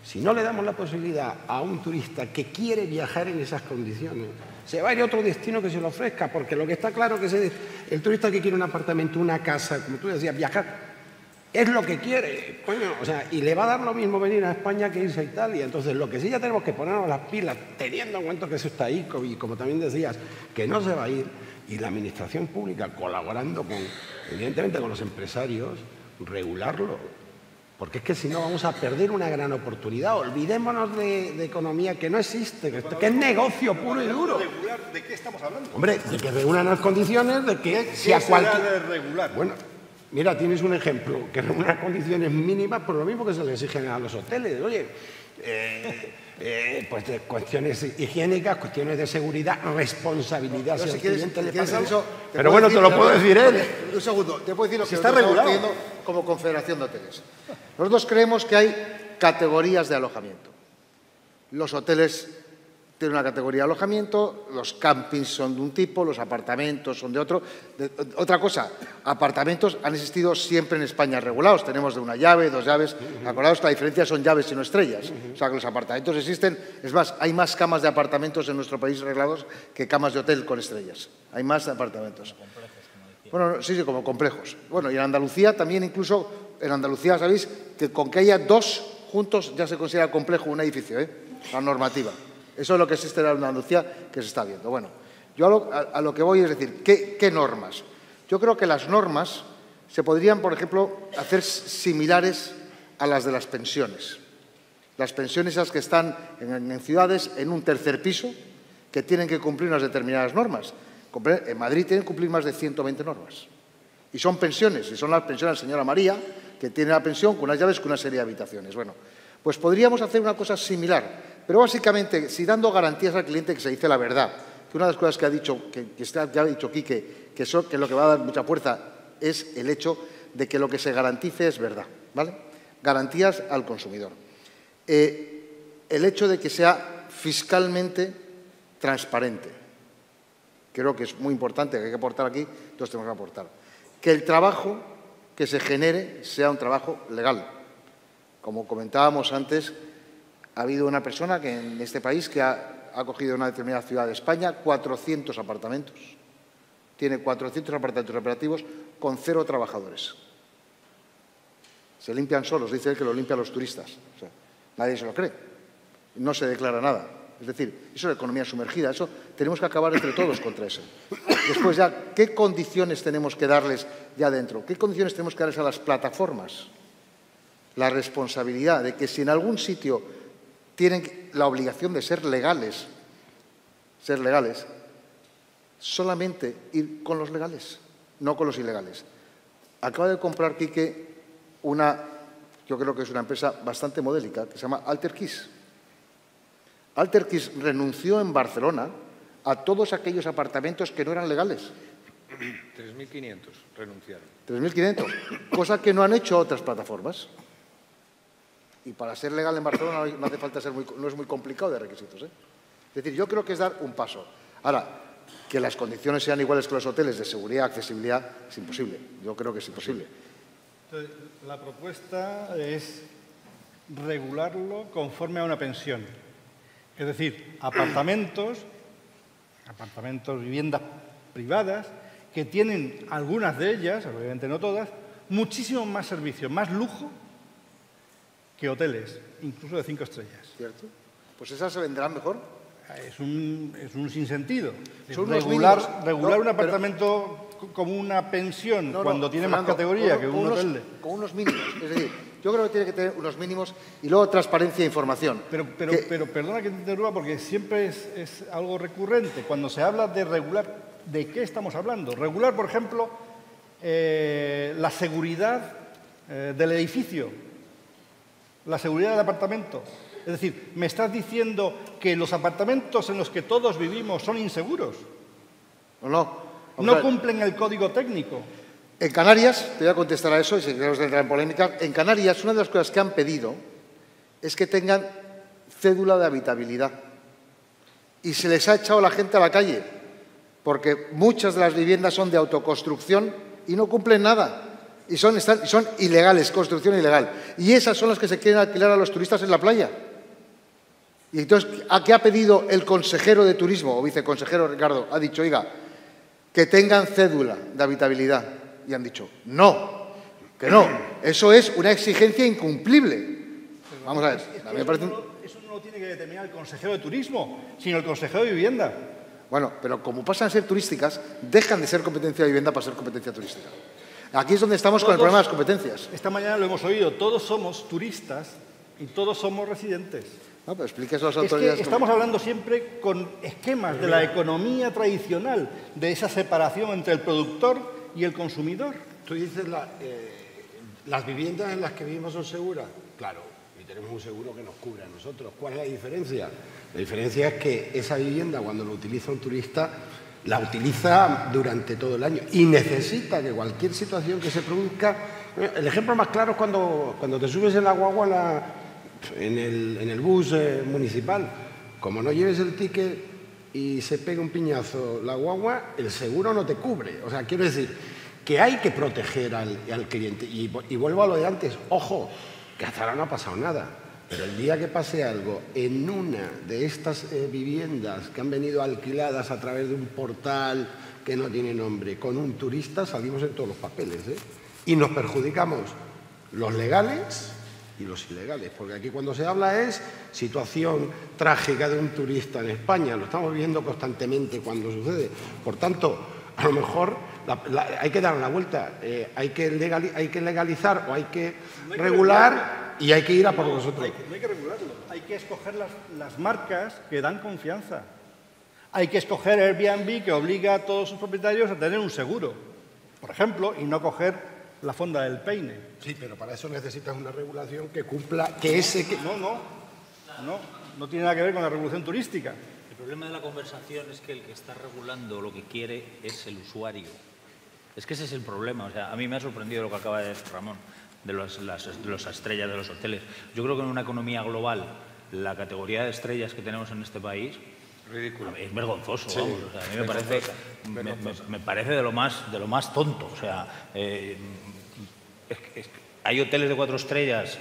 si no le damos la posibilidad a un turista que quiere viajar en esas condiciones, se va a ir a otro destino que se lo ofrezca, porque lo que está claro es que el turista que quiere un apartamento, una casa, como tú decías, viajar, es lo que quiere, coño, o sea, y le va a dar lo mismo venir a España que irse a Italia. Entonces, lo que sí ya tenemos que ponernos las pilas, teniendo en cuenta que eso está ahí, y como también decías, que no se va a ir, y la administración pública colaborando evidentemente con los empresarios, regularlo. Porque es que si no vamos a perder una gran oportunidad. Olvidémonos de economía que no existe, que es negocio puro y duro. ¿De qué estamos hablando? Hombre, de que reúnan las condiciones de que ¿Qué si a será cualquier... de regular? Bueno, mira, tienes un ejemplo, que reúnan las condiciones mínimas por lo mismo que se le exigen a los hoteles. Oye, pues de cuestiones higiénicas, cuestiones de seguridad, responsabilidad. Si al cliente le pasa algo. Pero bueno, te lo puedo decir él. Un segundo, te puedo decir lo que está nosotros regulado. estamos pidiendo como Confederación de Hoteles. Nosotros creemos que hay categorías de alojamiento. Los hoteles tienen una categoría de alojamiento, los campings son de un tipo, los apartamentos son de otro. Otra cosa, apartamentos han existido siempre en España regulados. Tenemos de una llave, 2 llaves. Acordaos que la diferencia son llaves y no estrellas. O sea, que los apartamentos existen. Es más, hay más camas de apartamentos en nuestro país reglados que camas de hotel con estrellas. Hay más apartamentos. Bueno, sí, como complejos. Bueno, y en Andalucía también incluso, en Andalucía sabéis que con que haya 2 juntos ya se considera complejo un edificio, la normativa. Eso es lo que existe en Andalucía que se está viendo. Bueno, yo a lo que voy es decir, ¿qué normas? Yo creo que las normas se podrían, por ejemplo, hacer similares a las de las pensiones. Las pensiones esas que están en ciudades en un tercer piso que tienen que cumplir unas determinadas normas. En Madrid tienen que cumplir más de 120 normas. Y son pensiones, y son las pensiones de la señora María, que tiene la pensión con unas llaves con una serie de habitaciones. Bueno, pues podríamos hacer una cosa similar, pero básicamente, si dando garantías al cliente que se dice la verdad, que una de las cosas que ha dicho, que ya ha dicho Quique, que lo que va a dar mucha fuerza es el hecho de que lo que se garantice es verdad, ¿vale? Garantías al consumidor. El hecho de que sea fiscalmente transparente. Creo que es muy importante, que hay que aportar aquí, entonces tenemos que aportar. Que el trabajo que se genere sea un trabajo legal. Como comentábamos antes, ha habido una persona que en este país que ha cogido una determinada ciudad de España 400 apartamentos. Tiene 400 apartamentos operativos con 0 trabajadores. Se limpian solos, dice él que lo limpian los turistas. O sea, nadie se lo cree. No se declara nada. Es decir, eso es economía sumergida, eso tenemos que acabar entre todos contra eso. Después ya, ¿qué condiciones tenemos que darles ya dentro? ¿Qué condiciones tenemos que darles a las plataformas? La responsabilidad de que si en algún sitio tienen la obligación de ser legales, solamente ir con los legales, no con los ilegales. Acaba de comprar Quique yo creo que es una empresa bastante modélica, que se llama Alterkeys. Alterkeys renunció en Barcelona a todos aquellos apartamentos que no eran legales. 3.500 renunciaron. 3.500, cosa que no han hecho otras plataformas. Y para ser legal en Barcelona no hace falta no es muy complicado de requisitos. Es decir, yo creo que es dar un paso. Ahora, que las condiciones sean iguales que los hoteles de seguridad, accesibilidad, es imposible. Yo creo que es imposible. Entonces, la propuesta es regularlo conforme a una pensión. Es decir, apartamentos, viviendas privadas, que tienen algunas de ellas, obviamente no todas, muchísimo más servicios, más lujo que hoteles, incluso de 5 estrellas. ¿Cierto? Pues esas se venderán mejor. Es un sinsentido. Regular un apartamento como una pensión cuando tiene más categoría que un hotel. Con unos mínimos. Es decir, yo creo que tiene que tener unos mínimos y luego transparencia e información. Pero perdona que te interrumpa porque siempre es algo recurrente. Cuando se habla de regular, ¿de qué estamos hablando? Regular, por ejemplo, la seguridad del edificio, la seguridad del apartamento. Es decir, ¿me estás diciendo que los apartamentos en los que todos vivimos son inseguros? No. No cumplen el código técnico. En Canarias, te voy a contestar a eso y si queremos entrar en polémica, en Canarias una de las cosas que han pedido es que tengan cédula de habitabilidad. Y se les ha echado la gente a la calle, porque muchas de las viviendas son de autoconstrucción y no cumplen nada. Y son ilegales, construcción ilegal. Y esas son las que se quieren alquilar a los turistas en la playa. Y entonces, ¿a qué ha pedido el consejero de turismo o viceconsejero Ricardo? Ha dicho, oiga, que tengan cédula de habitabilidad. Y han dicho, no, que no. Eso es una exigencia incumplible. Vamos a ver. Eso no lo tiene que determinar el consejero de turismo, sino el consejero de vivienda. Bueno, pero como pasan a ser turísticas, dejan de ser competencia de vivienda para ser competencia turística. Aquí es donde estamos con el problema de las competencias. Esta mañana lo hemos oído, todos somos turistas y todos somos residentes. No, pero explíquese a las Es autoridades. que estamos hablando siempre con esquemas de la economía tradicional, de esa separación entre el productor y el consumidor. Tú dices, ¿las viviendas en las que vivimos son seguras? Claro, y tenemos un seguro que nos cubre a nosotros. ¿Cuál es la diferencia? La diferencia es que esa vivienda, cuando lo utiliza un turista, la utiliza durante todo el año y necesita que cualquier situación que se produzca... El ejemplo más claro es cuando te subes en la guagua en el bus municipal. Como no lleves el ticket y se pega un piñazo la guagua, el seguro no te cubre. O sea, quiero decir que hay que proteger al cliente. Y vuelvo a lo de antes. Ojo, que hasta ahora no ha pasado nada. Pero el día que pase algo en una de estas viviendas que han venido alquiladas a través de un portal que no tiene nombre, con un turista, salimos en todos los papeles, ¿eh? Y nos perjudicamos los legales y los ilegales, porque aquí cuando se habla es situación trágica de un turista en España, lo estamos viendo constantemente cuando sucede. Por tanto, a lo mejor hay que dar una vuelta, hay que legalizar o hay que regular y hay que ir a por nosotros. No hay que regularlo, hay que escoger las marcas que dan confianza. Hay que escoger Airbnb, que obliga a todos sus propietarios a tener un seguro, por ejemplo, y no coger la fonda del peine. Sí, pero para eso necesitas una regulación que cumpla, No tiene nada que ver con la regulación turística. El problema de la conversación es que el que está regulando lo que quiere es el usuario. Es que ese es el problema. O sea, a mí me ha sorprendido lo que acaba de decir Ramón, de las estrellas de los hoteles. Yo creo que en una economía global, la categoría de estrellas que tenemos en este país Ridículo. es vergonzoso. Sí, vamos. O sea, a mí me parece de lo más tonto. O sea, hay hoteles de 4 estrellas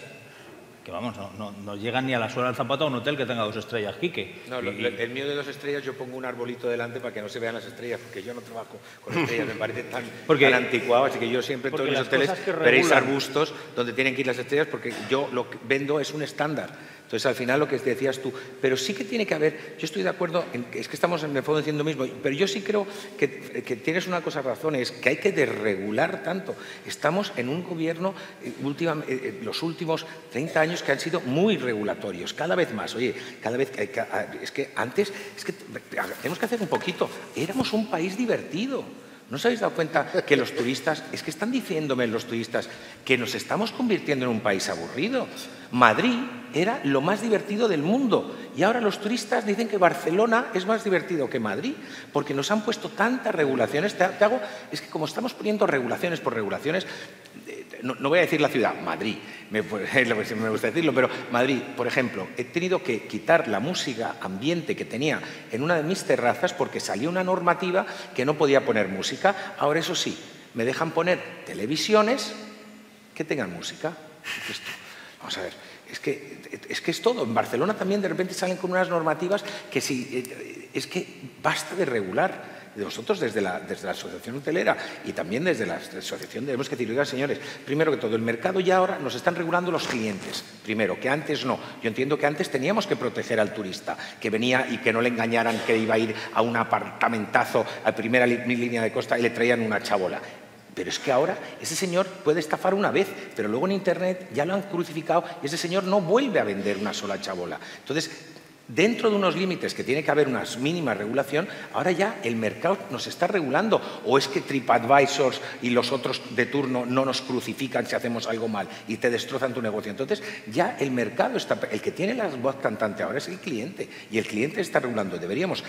que, vamos, no llegan ni a la suela del zapato a un hotel que tenga 2 estrellas, Quique. No, el mío de 2 estrellas yo pongo un arbolito delante para que no se vean las estrellas, porque yo no trabajo con estrellas, me parece tan anticuado, así que yo siempre en todos los hoteles veréis arbustos donde tienen que ir las estrellas, porque yo lo que vendo es un estándar. Entonces, al final, lo que decías tú, pero sí que tiene que haber, yo estoy de acuerdo, es que estamos en el fondo diciendo lo mismo, pero yo sí creo que tienes una cosa razón, es que hay que desregular tanto. Estamos en un gobierno, los últimos 30 años, que han sido muy regulatorios, cada vez más. Oye, cada vez, es que antes, tenemos que hacer un poquito, éramos un país divertido. ¿No os habéis dado cuenta que los turistas, es que están diciéndome los turistas que nos estamos convirtiendo en un país aburrido? Madrid era lo más divertido del mundo y ahora los turistas dicen que Barcelona es más divertido que Madrid porque nos han puesto tantas regulaciones. Es que como estamos poniendo regulaciones por regulaciones, no voy a decir la ciudad, Madrid, me gusta decirlo, pero Madrid, por ejemplo, he tenido que quitar la música ambiente que tenía en una de mis terrazas porque salió una normativa que no podía poner música. Ahora, eso sí, me dejan poner televisiones que tengan música. Vamos a ver, es que es todo. En Barcelona también de repente salen con unas normativas que es que basta de regular. Nosotros desde la Asociación Hotelera y también desde la Asociación tenemos que decir, oigan, señores, primero que todo, el mercado ya ahora nos están regulando los clientes, primero, que antes no. Yo entiendo que antes teníamos que proteger al turista, que venía y que no le engañaran que iba a ir a un apartamentazo a primera línea de costa y le traían una chabola. Pero es que ahora ese señor puede estafar una vez, pero luego en Internet ya lo han crucificado y ese señor no vuelve a vender una sola chabola. Entonces, dentro de unos límites que tiene que haber una mínima regulación, ahora ya el mercado nos está regulando. ¿O es que TripAdvisor y los otros de turno no nos crucifican si hacemos algo mal y te destrozan tu negocio? Entonces ya el mercado está... El que tiene la voz cantante ahora es el cliente y el cliente está regulando. Deberíamos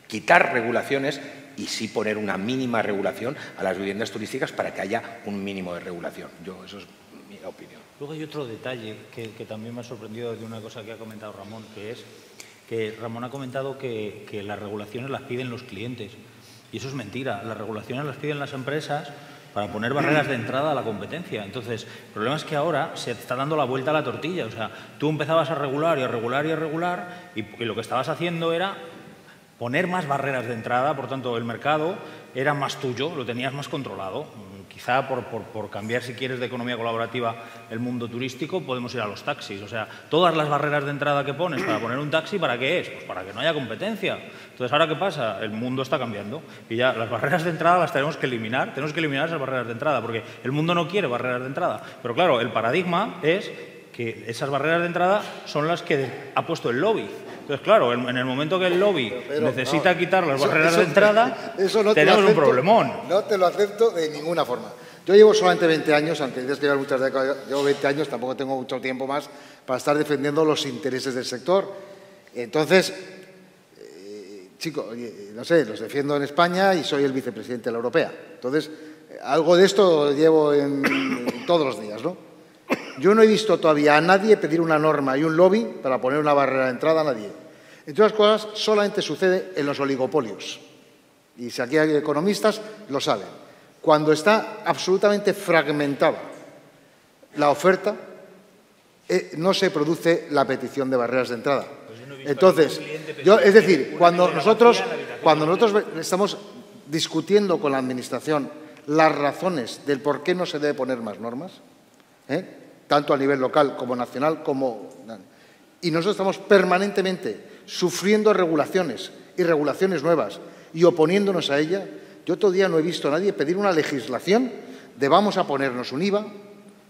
quitar regulaciones y sí poner una mínima regulación a las viviendas turísticas para que haya un mínimo de regulación. Eso es mi opinión. Luego hay otro detalle que también me ha sorprendido de una cosa que ha comentado Ramón, que es que Ramón ha comentado que las regulaciones las piden los clientes. Y eso es mentira. Las regulaciones las piden las empresas para poner barreras de entrada a la competencia. Entonces, el problema es que ahora se está dando la vuelta a la tortilla. O sea, tú empezabas a regular y a regular y a regular y lo que estabas haciendo era poner más barreras de entrada, por tanto, el mercado era más tuyo, lo tenías más controlado. quizá por cambiar, si quieres, de economía colaborativa el mundo turístico, podemos ir a los taxis. O sea, todas las barreras de entrada que pones para poner un taxi, ¿para qué es? Pues para que no haya competencia. Entonces, ¿ahora qué pasa? El mundo está cambiando y ya las barreras de entrada las tenemos que eliminar. Tenemos que eliminar esas barreras de entrada porque el mundo no quiere barreras de entrada. Pero claro, el paradigma es que esas barreras de entrada son las que ha puesto el lobby. Entonces, claro, en el momento que el lobby necesita quitar las barreras de entrada, tenemos un problemón. No te lo acepto de ninguna forma. Yo llevo solamente 20 años, aunque dices que llevo muchas décadas, llevo 20 años, tampoco tengo mucho tiempo más para estar defendiendo los intereses del sector. Entonces, chicos, no sé, los defiendo en España y soy el vicepresidente de la Europea. Entonces, algo de esto llevo en todos los días, ¿no? Yo no he visto todavía a nadie pedir una norma y un lobby para poner una barrera de entrada a nadie. Entre otras cosas, solamente sucede en los oligopolios. Y si aquí hay economistas, lo saben. Cuando está absolutamente fragmentada la oferta, no se produce la petición de barreras de entrada. Entonces, es decir, cuando nosotros estamos discutiendo con la Administración las razones del por qué no se debe poner más normas, tanto a nivel local como nacional, y nosotros estamos permanentemente sufriendo regulaciones y regulaciones nuevas y oponiéndonos a ella, yo todavía no he visto a nadie pedir una legislación de vamos a ponernos un IVA,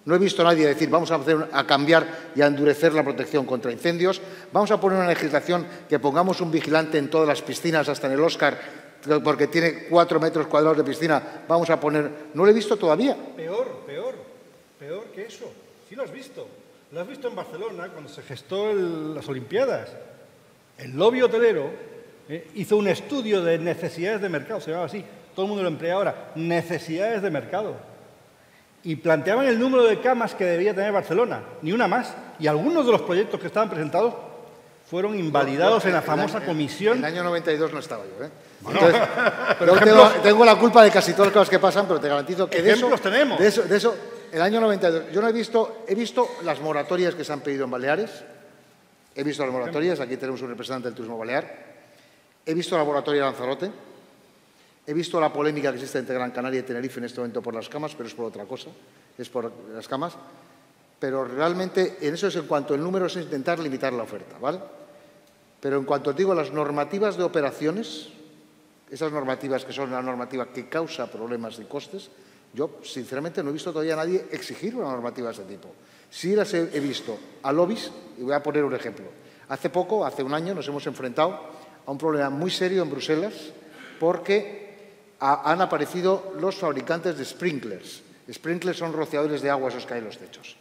no he visto a nadie decir vamos a cambiar y a endurecer la protección contra incendios, vamos a poner una legislación que pongamos un vigilante en todas las piscinas, hasta en el Oscar, porque tiene 4 metros cuadrados de piscina, vamos a poner... No lo he visto todavía. Peor que eso. Sí lo has visto. Lo has visto en Barcelona cuando se gestó las Olimpiadas. El lobby hotelero hizo un estudio de necesidades de mercado, se llamaba así, todo el mundo lo emplea ahora, necesidades de mercado. Y planteaban el número de camas que debía tener Barcelona, ni una más. Y algunos de los proyectos que estaban presentados fueron invalidados en la famosa comisión. En el año 92 no estaba yo, Bueno, entonces, pero tengo la culpa de casi todas las cosas que pasan, pero te garantizo que tenemos. De eso, el año 92, yo no he visto las moratorias que se han pedido en Baleares, he visto las moratorias, aquí tenemos un representante del turismo balear, he visto la moratoria de Lanzarote, he visto la polémica que existe entre Gran Canaria y Tenerife en este momento por las camas, pero es por otra cosa, es por las camas, pero realmente en eso es en cuanto el número es intentar limitar la oferta, ¿vale? Pero en cuanto digo las normativas de operaciones, esas normativas que son la normativa que causa problemas de costes, yo sinceramente no he visto todavía a nadie exigir una normativa de este tipo. Sí las he visto a lobbies, y voy a poner un ejemplo. Hace poco, hace un año, nos hemos enfrentado a un problema muy serio en Bruselas porque han aparecido los fabricantes de sprinklers. Sprinklers son rociadores de agua, esos que hay en los techos.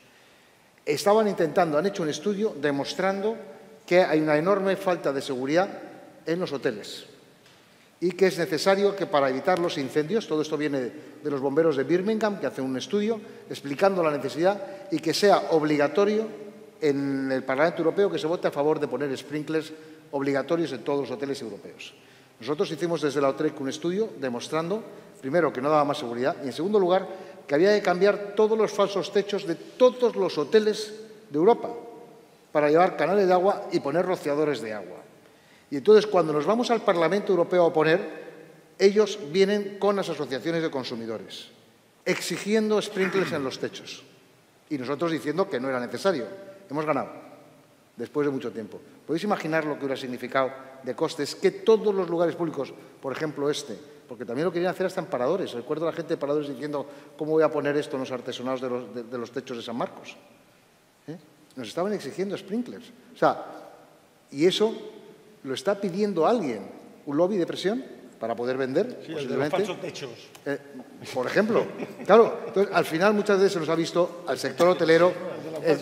Estaban intentando, han hecho un estudio demostrando que hay una enorme falta de seguridad en los hoteles y que es necesario que para evitar los incendios, todo esto viene de los bomberos de Birmingham, que hacen un estudio explicando la necesidad y que sea obligatorio en el Parlamento Europeo que se vote a favor de poner sprinklers obligatorios en todos los hoteles europeos. Nosotros hicimos desde la OTREC un estudio demostrando, primero, que no daba más seguridad y, en segundo lugar, que había que cambiar todos los falsos techos de todos los hoteles de Europa para llevar canales de agua y poner rociadores de agua. Y entonces, cuando nos vamos al Parlamento Europeo a oponer, ellos vienen con las asociaciones de consumidores, exigiendo sprinklers en los techos. Y nosotros diciendo que no era necesario. Hemos ganado, después de mucho tiempo. ¿Podéis imaginar lo que hubiera significado de costes que todos los lugares públicos, por ejemplo porque también lo querían hacer hasta en paradores? Recuerdo a la gente de paradores diciendo, ¿cómo voy a poner esto en los artesonados de los techos de San Marcos? Nos estaban exigiendo sprinklers. O sea, y eso lo está pidiendo alguien, un lobby de presión para poder vender. Sí, el de los falsos techos. Por ejemplo. Claro, entonces, al final muchas veces se nos ha visto al sector hotelero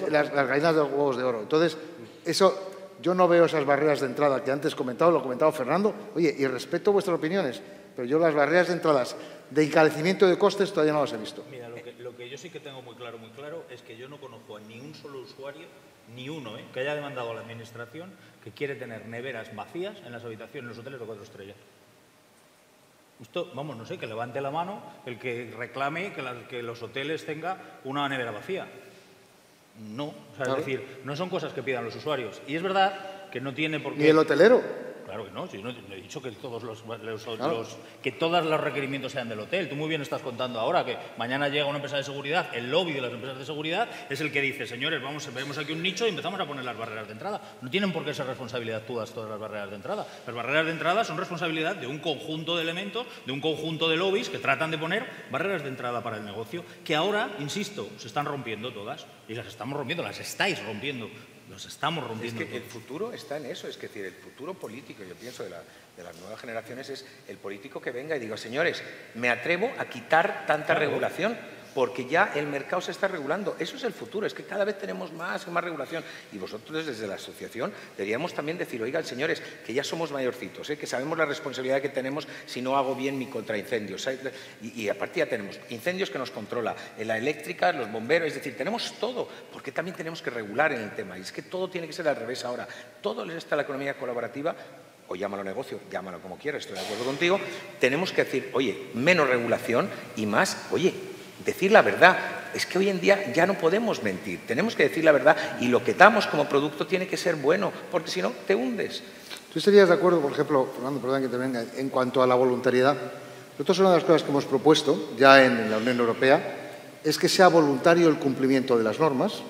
las gallinas de los huevos de oro. Entonces, eso, yo no veo esas barreras de entrada que antes comentaba, lo ha comentado Fernando. Oye, y respeto vuestras opiniones, pero yo las barreras de entradas de encarecimiento de costes todavía no las he visto. Mira, lo que yo sí que tengo muy claro, es que yo no conozco a ni un solo usuario, ni uno, que haya demandado a la Administración que quiere tener neveras vacías en las habitaciones, en los hoteles de 4 estrellas. Esto, vamos, no sé, que levante la mano el que reclame que los hoteles tengan una nevera vacía. No, o sea, claro. Es decir, no son cosas que pidan los usuarios. Y es verdad que no tiene por qué... Ni el hotelero. claro que no. Yo no he dicho que todos que todos los requerimientos sean del hotel. Tú muy bien estás contando ahora que mañana llega una empresa de seguridad, el lobby de las empresas de seguridad es el que dice, señores, vemos aquí un nicho y empezamos a poner las barreras de entrada. No tienen por qué ser responsabilidad todas las barreras de entrada. Las barreras de entrada son responsabilidad de un conjunto de elementos, de un conjunto de lobbies que tratan de poner barreras de entrada para el negocio, que ahora, insisto, se están rompiendo todas. Y las estamos rompiendo, las estáis rompiendo. Los estamos rompiendo. Es que el futuro está en eso, es decir, el futuro político, yo pienso, de las nuevas generaciones es el político que venga y diga, señores, me atrevo a quitar tanta regulación porque ya el mercado se está regulando. Eso es el futuro, es que cada vez tenemos más y más regulación. Y vosotros desde la asociación deberíamos también decir, oigan, señores, que ya somos mayorcitos, que sabemos la responsabilidad que tenemos si no hago bien mi contraincendios. Y aparte ya tenemos incendios que nos controla, la eléctrica, los bomberos, es decir, tenemos todo, porque también tenemos que regular en el tema. Y es que todo tiene que ser al revés ahora. Todo está la economía colaborativa, o llámalo negocio, llámalo como quieras, estoy de acuerdo contigo, tenemos que decir, oye, menos regulación y más, oye, decir la verdad. Es que hoy en día ya no podemos mentir, tenemos que decir la verdad y lo que damos como producto tiene que ser bueno, porque si no, te hundes. ¿Tú estarías de acuerdo, por ejemplo, Fernando, perdón que te venga, en cuanto a la voluntariedad? Nosotros una de las cosas que hemos propuesto ya en la Unión Europea es que sea voluntario el cumplimiento de las normas,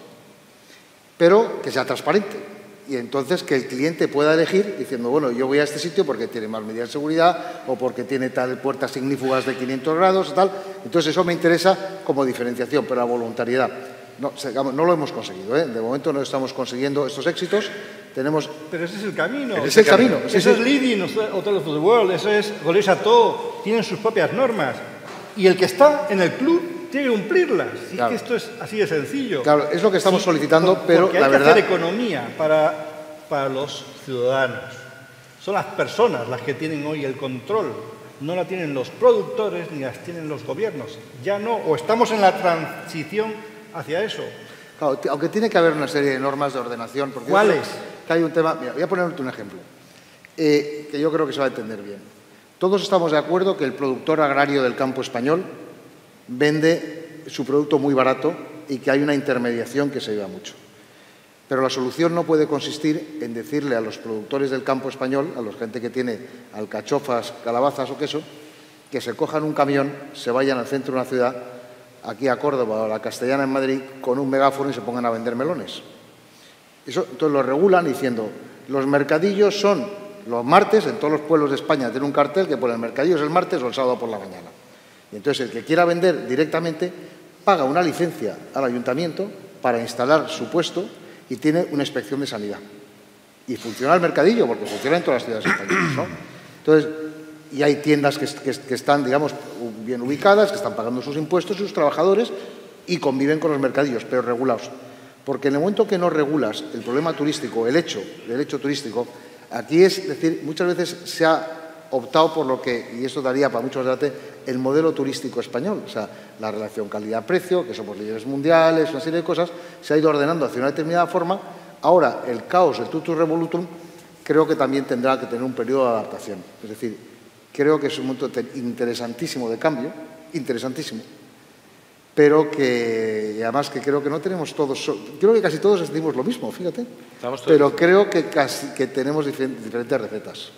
pero que sea transparente. Y entonces que el cliente pueda elegir diciendo, bueno, yo voy a este sitio porque tiene más medidas de seguridad o porque tiene tal puertas ignífugas de 500 grados o tal. Entonces eso me interesa como diferenciación, pero la voluntariedad. No, no lo hemos conseguido, ¿eh? De momento no estamos consiguiendo estos éxitos. Pero ese es el camino. Ese es el camino. Ese es Leading Hotels of the World, eso es Gaulle Chateau, tienen sus propias normas. Y el que está en el club tiene que cumplirlas. Sí, claro. Que esto es así de sencillo. Claro, es lo que estamos solicitando, pero porque la verdad... hay que hacer economía para los ciudadanos. Son las personas las que tienen hoy el control. No la tienen los productores ni las tienen los gobiernos. Ya no, o estamos en la transición hacia eso. Claro, aunque tiene que haber una serie de normas de ordenación. Porque ¿cuáles? Que hay un tema... Mira, voy a ponerte un ejemplo, que yo creo que se va a entender bien. Todos estamos de acuerdo que el productor agrario del campo español vende su producto muy barato y que hay una intermediación que se lleva mucho. Pero la solución no puede consistir en decirle a los productores del campo español, a la gente que tiene alcachofas, calabazas o queso, que se cojan un camión, se vayan al centro de una ciudad, aquí a Córdoba o a la Castellana en Madrid, con un megáfono y se pongan a vender melones. Eso, entonces lo regulan diciendo, los mercadillos son los martes, en todos los pueblos de España tiene un cartel que pone el mercadillo es el martes o el sábado por la mañana. Y entonces el que quiera vender directamente paga una licencia al ayuntamiento para instalar su puesto y tiene una inspección de sanidad. Y funciona el mercadillo, porque funciona en todas las ciudades españolas, ¿no? Entonces, y hay tiendas que están, digamos, bien ubicadas, que están pagando sus impuestos, sus trabajadores, y conviven con los mercadillos, pero regulados. Porque en el momento que no regulas el problema turístico, el hecho turístico, aquí es decir, muchas veces se ha optado por lo que, y esto daría para muchos debates, el modelo turístico español, o sea, la relación calidad-precio, que somos líderes mundiales, una serie de cosas, se ha ido ordenando hacia una determinada forma. Ahora, el caos, el tutus revolutum, creo que también tendrá que tener un periodo de adaptación. Es decir, creo que es un momento interesantísimo de cambio, interesantísimo, pero que, y además que creo que no tenemos todos, creo que casi todos decimos lo mismo, fíjate, pero creo que que tenemos diferentes recetas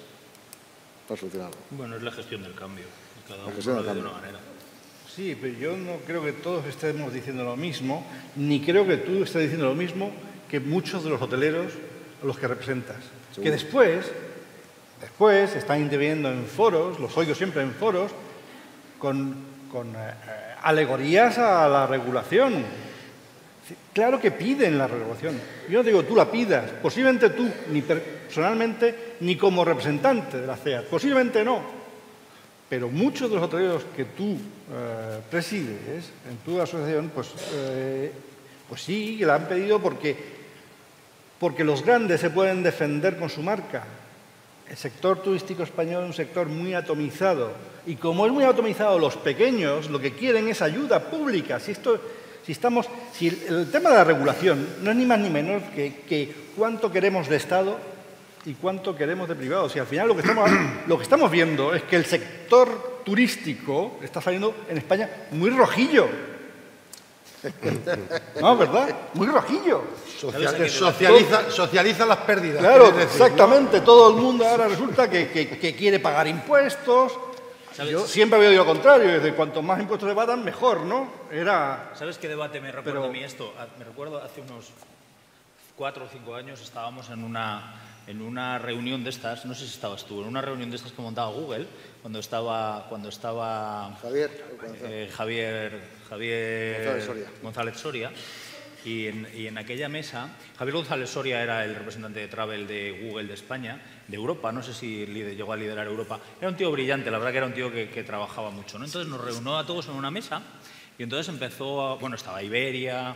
para solucionarlo. Bueno, es la gestión del cambio, cada uno lo ve de una manera. Sí, pero yo no creo que todos estemos diciendo lo mismo, ni creo que tú estés diciendo lo mismo que muchos de los hoteleros a los que representas. ¿Seguro? Que después están interviniendo en foros, los oigo siempre en foros, con alegorías a la regulación. Claro que piden la regulación. Yo no digo tú la pidas, posiblemente tú, ni personalmente, ni como representante de la CEA, posiblemente no. Pero muchos de los hoteleros que tú presides en tu asociación, pues sí, la han pedido porque los grandes se pueden defender con su marca. El sector turístico español es un sector muy atomizado. Y como es muy atomizado, los pequeños lo que quieren es ayuda pública. Si el tema de la regulación no es ni más ni menos que cuánto queremos de Estado y cuánto queremos de privado. Si al final lo que estamos viendo es que el sector turístico está saliendo en España muy rojillo. No, ¿verdad? Muy rojillo. Socializa las pérdidas. Claro, decir, exactamente. ¿No? Todo el mundo ahora resulta que quiere pagar impuestos. ¿Sabes? Yo siempre había oído lo contrario. Es decir, cuanto más impuestos se pagan, mejor, ¿no? ¿Sabes qué debate me recuerda a mí esto? Me recuerdo hace unos 4 o 5 años estábamos en una reunión de estas, no sé si estabas tú, en una reunión de estas que montaba Google, cuando estaba Javier González Soria, y en aquella mesa, Javier González Soria era el representante de Travel de Google de España, de Europa, no sé si llegó a liderar Europa, era un tío brillante, la verdad que era un tío que trabajaba mucho, ¿no? Entonces nos reunió a todos en una mesa. Y entonces empezó, estaba Iberia,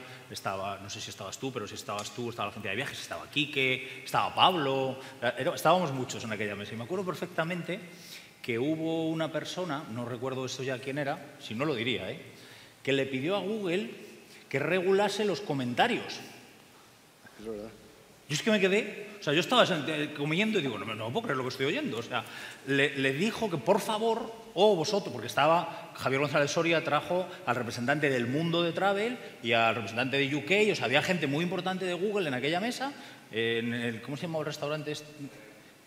no sé si estabas tú, pero si estabas tú, estaba la gente de viajes, estaba Quique, estaba Pablo, estábamos muchos en aquella mesa. Y me acuerdo perfectamente que hubo una persona, no recuerdo esto ya quién era, si no lo diría, que le pidió a Google que regulase los comentarios. Es verdad. Yo es que me quedé, yo estaba comiendo y digo, no puedo creer lo que estoy oyendo. Le dijo que por favor, vosotros, porque estaba Javier González Soria, trajo al representante del mundo de Travel y al representante de UK, había gente muy importante de Google en aquella mesa, ¿cómo se llama el restaurante?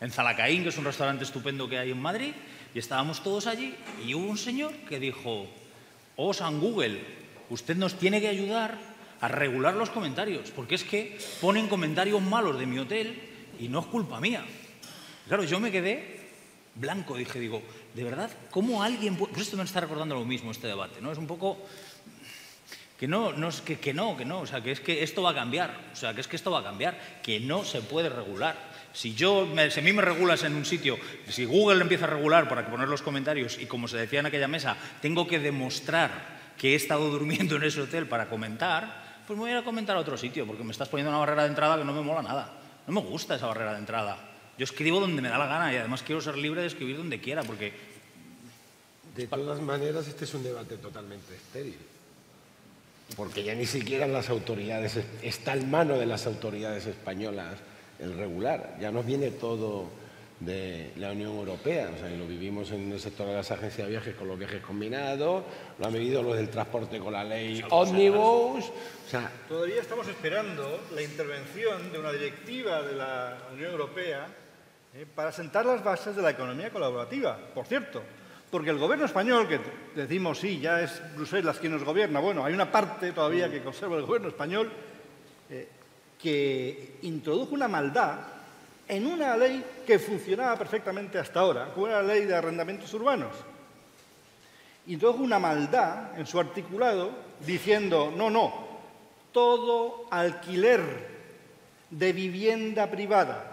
En Zalacaín, que es un restaurante estupendo que hay en Madrid, y estábamos todos allí, y hubo un señor que dijo, San Google, usted nos tiene que ayudar a regular los comentarios, porque es que ponen comentarios malos de mi hotel y no es culpa mía. Claro, yo me quedé blanco, digo, ¿de verdad? ¿Cómo alguien puede...? Pues esto me está recordando lo mismo, este debate, ¿no? Es un poco... que no, que es que esto va a cambiar, que no se puede regular. Si a mí me regulas en un sitio, si Google empieza a regular para poner los comentarios y, como se decía en aquella mesa, tengo que demostrar que he estado durmiendo en ese hotel para comentar, pues me voy a ir a comentar a otro sitio, porque me estás poniendo una barrera de entrada que no me mola nada. No me gusta esa barrera de entrada. Yo escribo donde me da la gana y además quiero ser libre de escribir donde quiera, porque... De todas maneras, este es un debate totalmente estéril, porque ya ni siquiera las autoridades, está en mano de las autoridades españolas el regular, ya nos viene todo de la Unión Europea, lo vivimos en el sector de las agencias de viajes con los viajes combinados, lo han vivido los del transporte con la ley Omnibus. Todavía estamos esperando la intervención de una directiva de la Unión Europea para sentar las bases de la economía colaborativa, por cierto. Porque el gobierno español, que decimos sí, ya es Bruselas quien nos gobierna, bueno, hay una parte todavía que conserva el gobierno español que introdujo una maldad en una ley que funcionaba perfectamente hasta ahora, como era la ley de arrendamientos urbanos. Introdujo una maldad en su articulado diciendo, no, todo alquiler de vivienda privada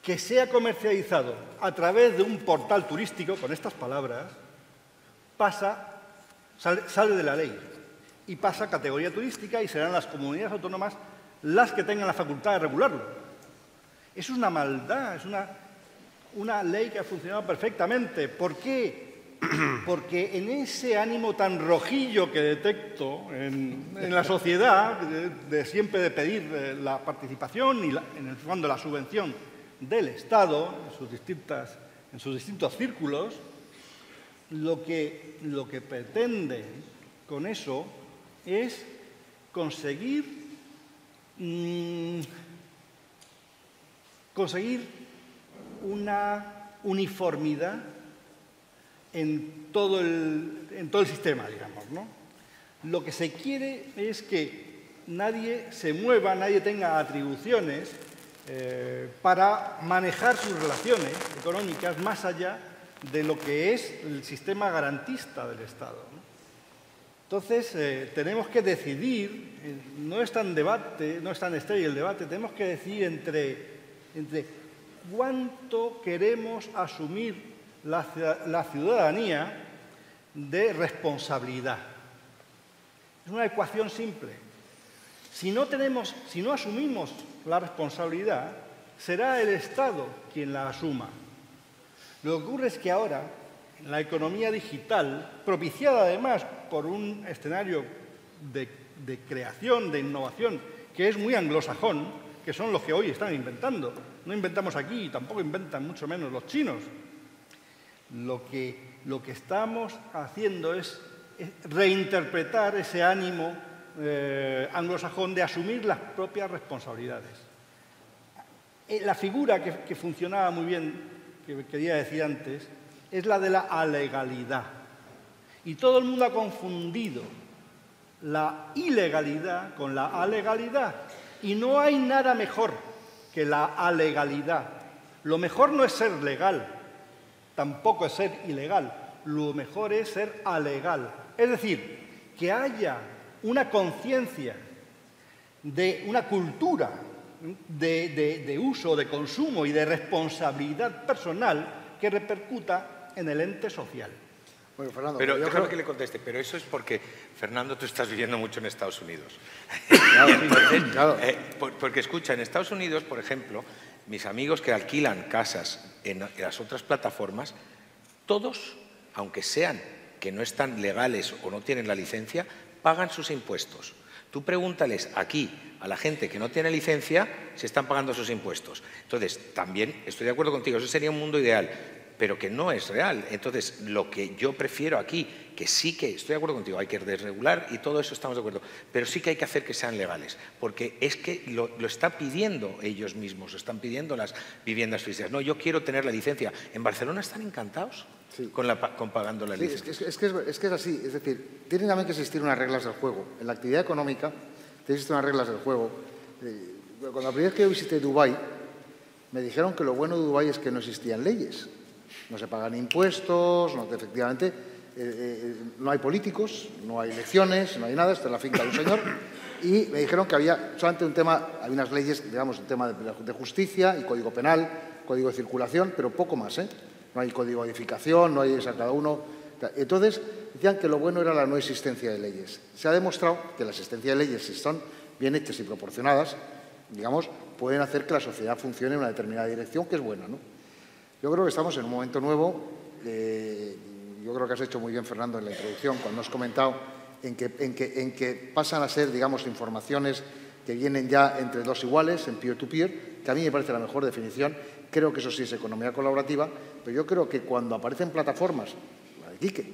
que sea comercializado a través de un portal turístico, con estas palabras, sale de la ley y pasa a categoría turística y serán las comunidades autónomas las que tengan la facultad de regularlo. Es una maldad, es una ley que ha funcionado perfectamente. ¿Por qué? Porque en ese ánimo tan rojillo que detecto en la sociedad, de siempre de pedir la participación y, en el fondo, la subvención del Estado en sus distintos círculos, lo que pretende con eso es conseguir una uniformidad en todo el sistema, digamos, ¿no? Lo que se quiere es que nadie se mueva, nadie tenga atribuciones para manejar sus relaciones económicas más allá de lo que es el sistema garantista del Estado, ¿no? Entonces, tenemos que decidir, no es tan estéril el debate, tenemos que decidir entre cuánto queremos asumir la ciudadanía de responsabilidad. Es una ecuación simple. Si no asumimos la responsabilidad, será el Estado quien la asuma. Lo que ocurre es que ahora, la economía digital, propiciada además por un escenario de creación, de innovación, que es muy anglosajón, que son los que hoy están inventando. No inventamos aquí y tampoco inventan mucho menos los chinos. Lo que estamos haciendo es reinterpretar ese ánimo anglosajón de asumir las propias responsabilidades. La figura que funcionaba muy bien, que quería decir antes, es la de la alegalidad. Y todo el mundo ha confundido la ilegalidad con la alegalidad. Y no hay nada mejor que la alegalidad. Lo mejor no es ser legal, tampoco es ser ilegal. Lo mejor es ser alegal. Es decir, que haya una conciencia de una cultura de uso, de consumo y de responsabilidad personal que repercuta en el ente social. Bueno, Fernando, pero yo déjame creo que le conteste, pero eso es porque, Fernando, tú estás viviendo mucho en Estados Unidos. Claro, Entonces, claro. Porque escucha, en Estados Unidos, por ejemplo, mis amigos que alquilan casas en las otras plataformas, todos, aunque sean que no están legales o no tienen la licencia, pagan sus impuestos. Tú pregúntales aquí a la gente que no tiene licencia si están pagando sus impuestos. Entonces, también estoy de acuerdo contigo, eso sería un mundo ideal, pero que no es real. Entonces, lo que yo prefiero aquí, que sí que, estoy de acuerdo contigo, hay que desregular y todo eso estamos de acuerdo, pero sí que hay que hacer que sean legales, porque es que lo están pidiendo ellos mismos, lo están pidiendo las viviendas físicas. No, yo quiero tener la licencia. En Barcelona están encantados con pagando la licencia. Sí, es que es así. Es decir, tienen también que existir unas reglas del juego. En la actividad económica tienen que existir unas reglas del juego. Cuando la primera vez que yo visité Dubái, me dijeron que lo bueno de Dubái es que no existían leyes. No se pagan impuestos, efectivamente, no hay políticos, no hay elecciones, no hay nada, está en la finca de un señor. Y me dijeron que había solamente un tema, hay unas leyes, digamos, un tema de justicia y código penal, código de circulación, pero poco más, ¿eh? No hay código de edificación, no hay esa cada uno. Entonces, decían que lo bueno era la no existencia de leyes. Se ha demostrado que la existencia de leyes, si son bien hechas y proporcionadas, digamos, pueden hacer que la sociedad funcione en una determinada dirección, que es buena, ¿no? Yo creo que estamos en un momento nuevo. Yo creo que has hecho muy bien, Fernando, en la introducción, cuando has comentado en que pasan a ser, digamos, informaciones que vienen ya entre dos iguales, en peer-to-peer, que a mí me parece la mejor definición. Creo que eso sí es economía colaborativa, pero yo creo que cuando aparecen plataformas, la de Quique,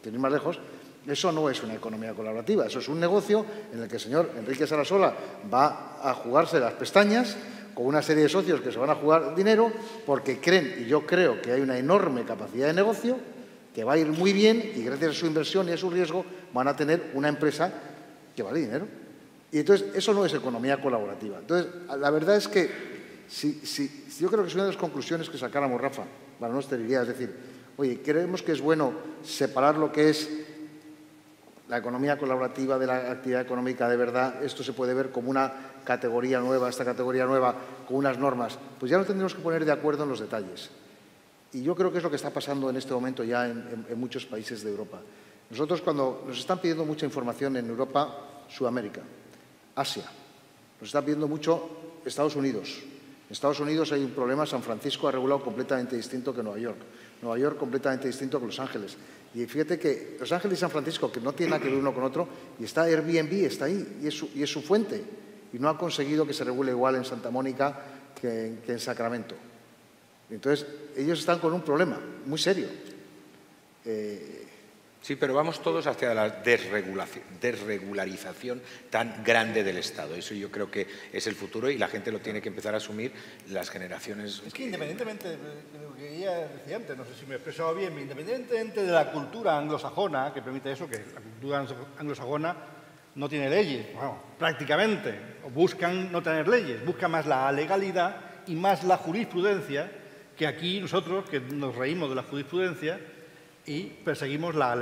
que no ir más lejos, eso no es una economía colaborativa, eso es un negocio en el que el señor Enrique Sarasola va a jugarse las pestañas con una serie de socios que se van a jugar dinero porque creen, y yo creo que hay una enorme capacidad de negocio, que va a ir muy bien y gracias a su inversión y a su riesgo van a tener una empresa que vale dinero. Y entonces eso no es economía colaborativa. Entonces, la verdad es que yo creo que es una de las conclusiones que sacáramos, Rafa, para no esterilidad, es decir, oye, creemos que es bueno separar lo que es la economía colaborativa de la actividad económica de verdad. Esto se puede ver como una categoría nueva, esta categoría nueva, con unas normas. Pues ya nos tendremos que poner de acuerdo en los detalles. Y yo creo que es lo que está pasando en este momento ya en muchos países de Europa. Nosotros, cuando nos están pidiendo mucha información en Europa, Sudamérica, Asia, nos está pidiendo mucho Estados Unidos. En Estados Unidos hay un problema, San Francisco ha regulado completamente distinto que Nueva York. Nueva York completamente distinto que Los Ángeles. Y fíjate que Los Ángeles y San Francisco, que no tienen nada que ver uno con otro, y está Airbnb, está ahí, y es su fuente. Y no ha conseguido que se regule igual en Santa Mónica que en Sacramento. Entonces, ellos están con un problema muy serio. Sí, pero vamos todos hacia la desregularización tan grande del Estado. Eso yo creo que es el futuro y la gente lo tiene que empezar a asumir las generaciones. Es que independientemente de lo que ella decía antes, no sé si me he expresado bien, independientemente de la cultura anglosajona, que permite eso, que la cultura anglosajona no tiene leyes, bueno, prácticamente, buscan no tener leyes, buscan más la legalidad y más la jurisprudencia, que aquí nosotros, que nos reímos de la jurisprudencia, y perseguimos la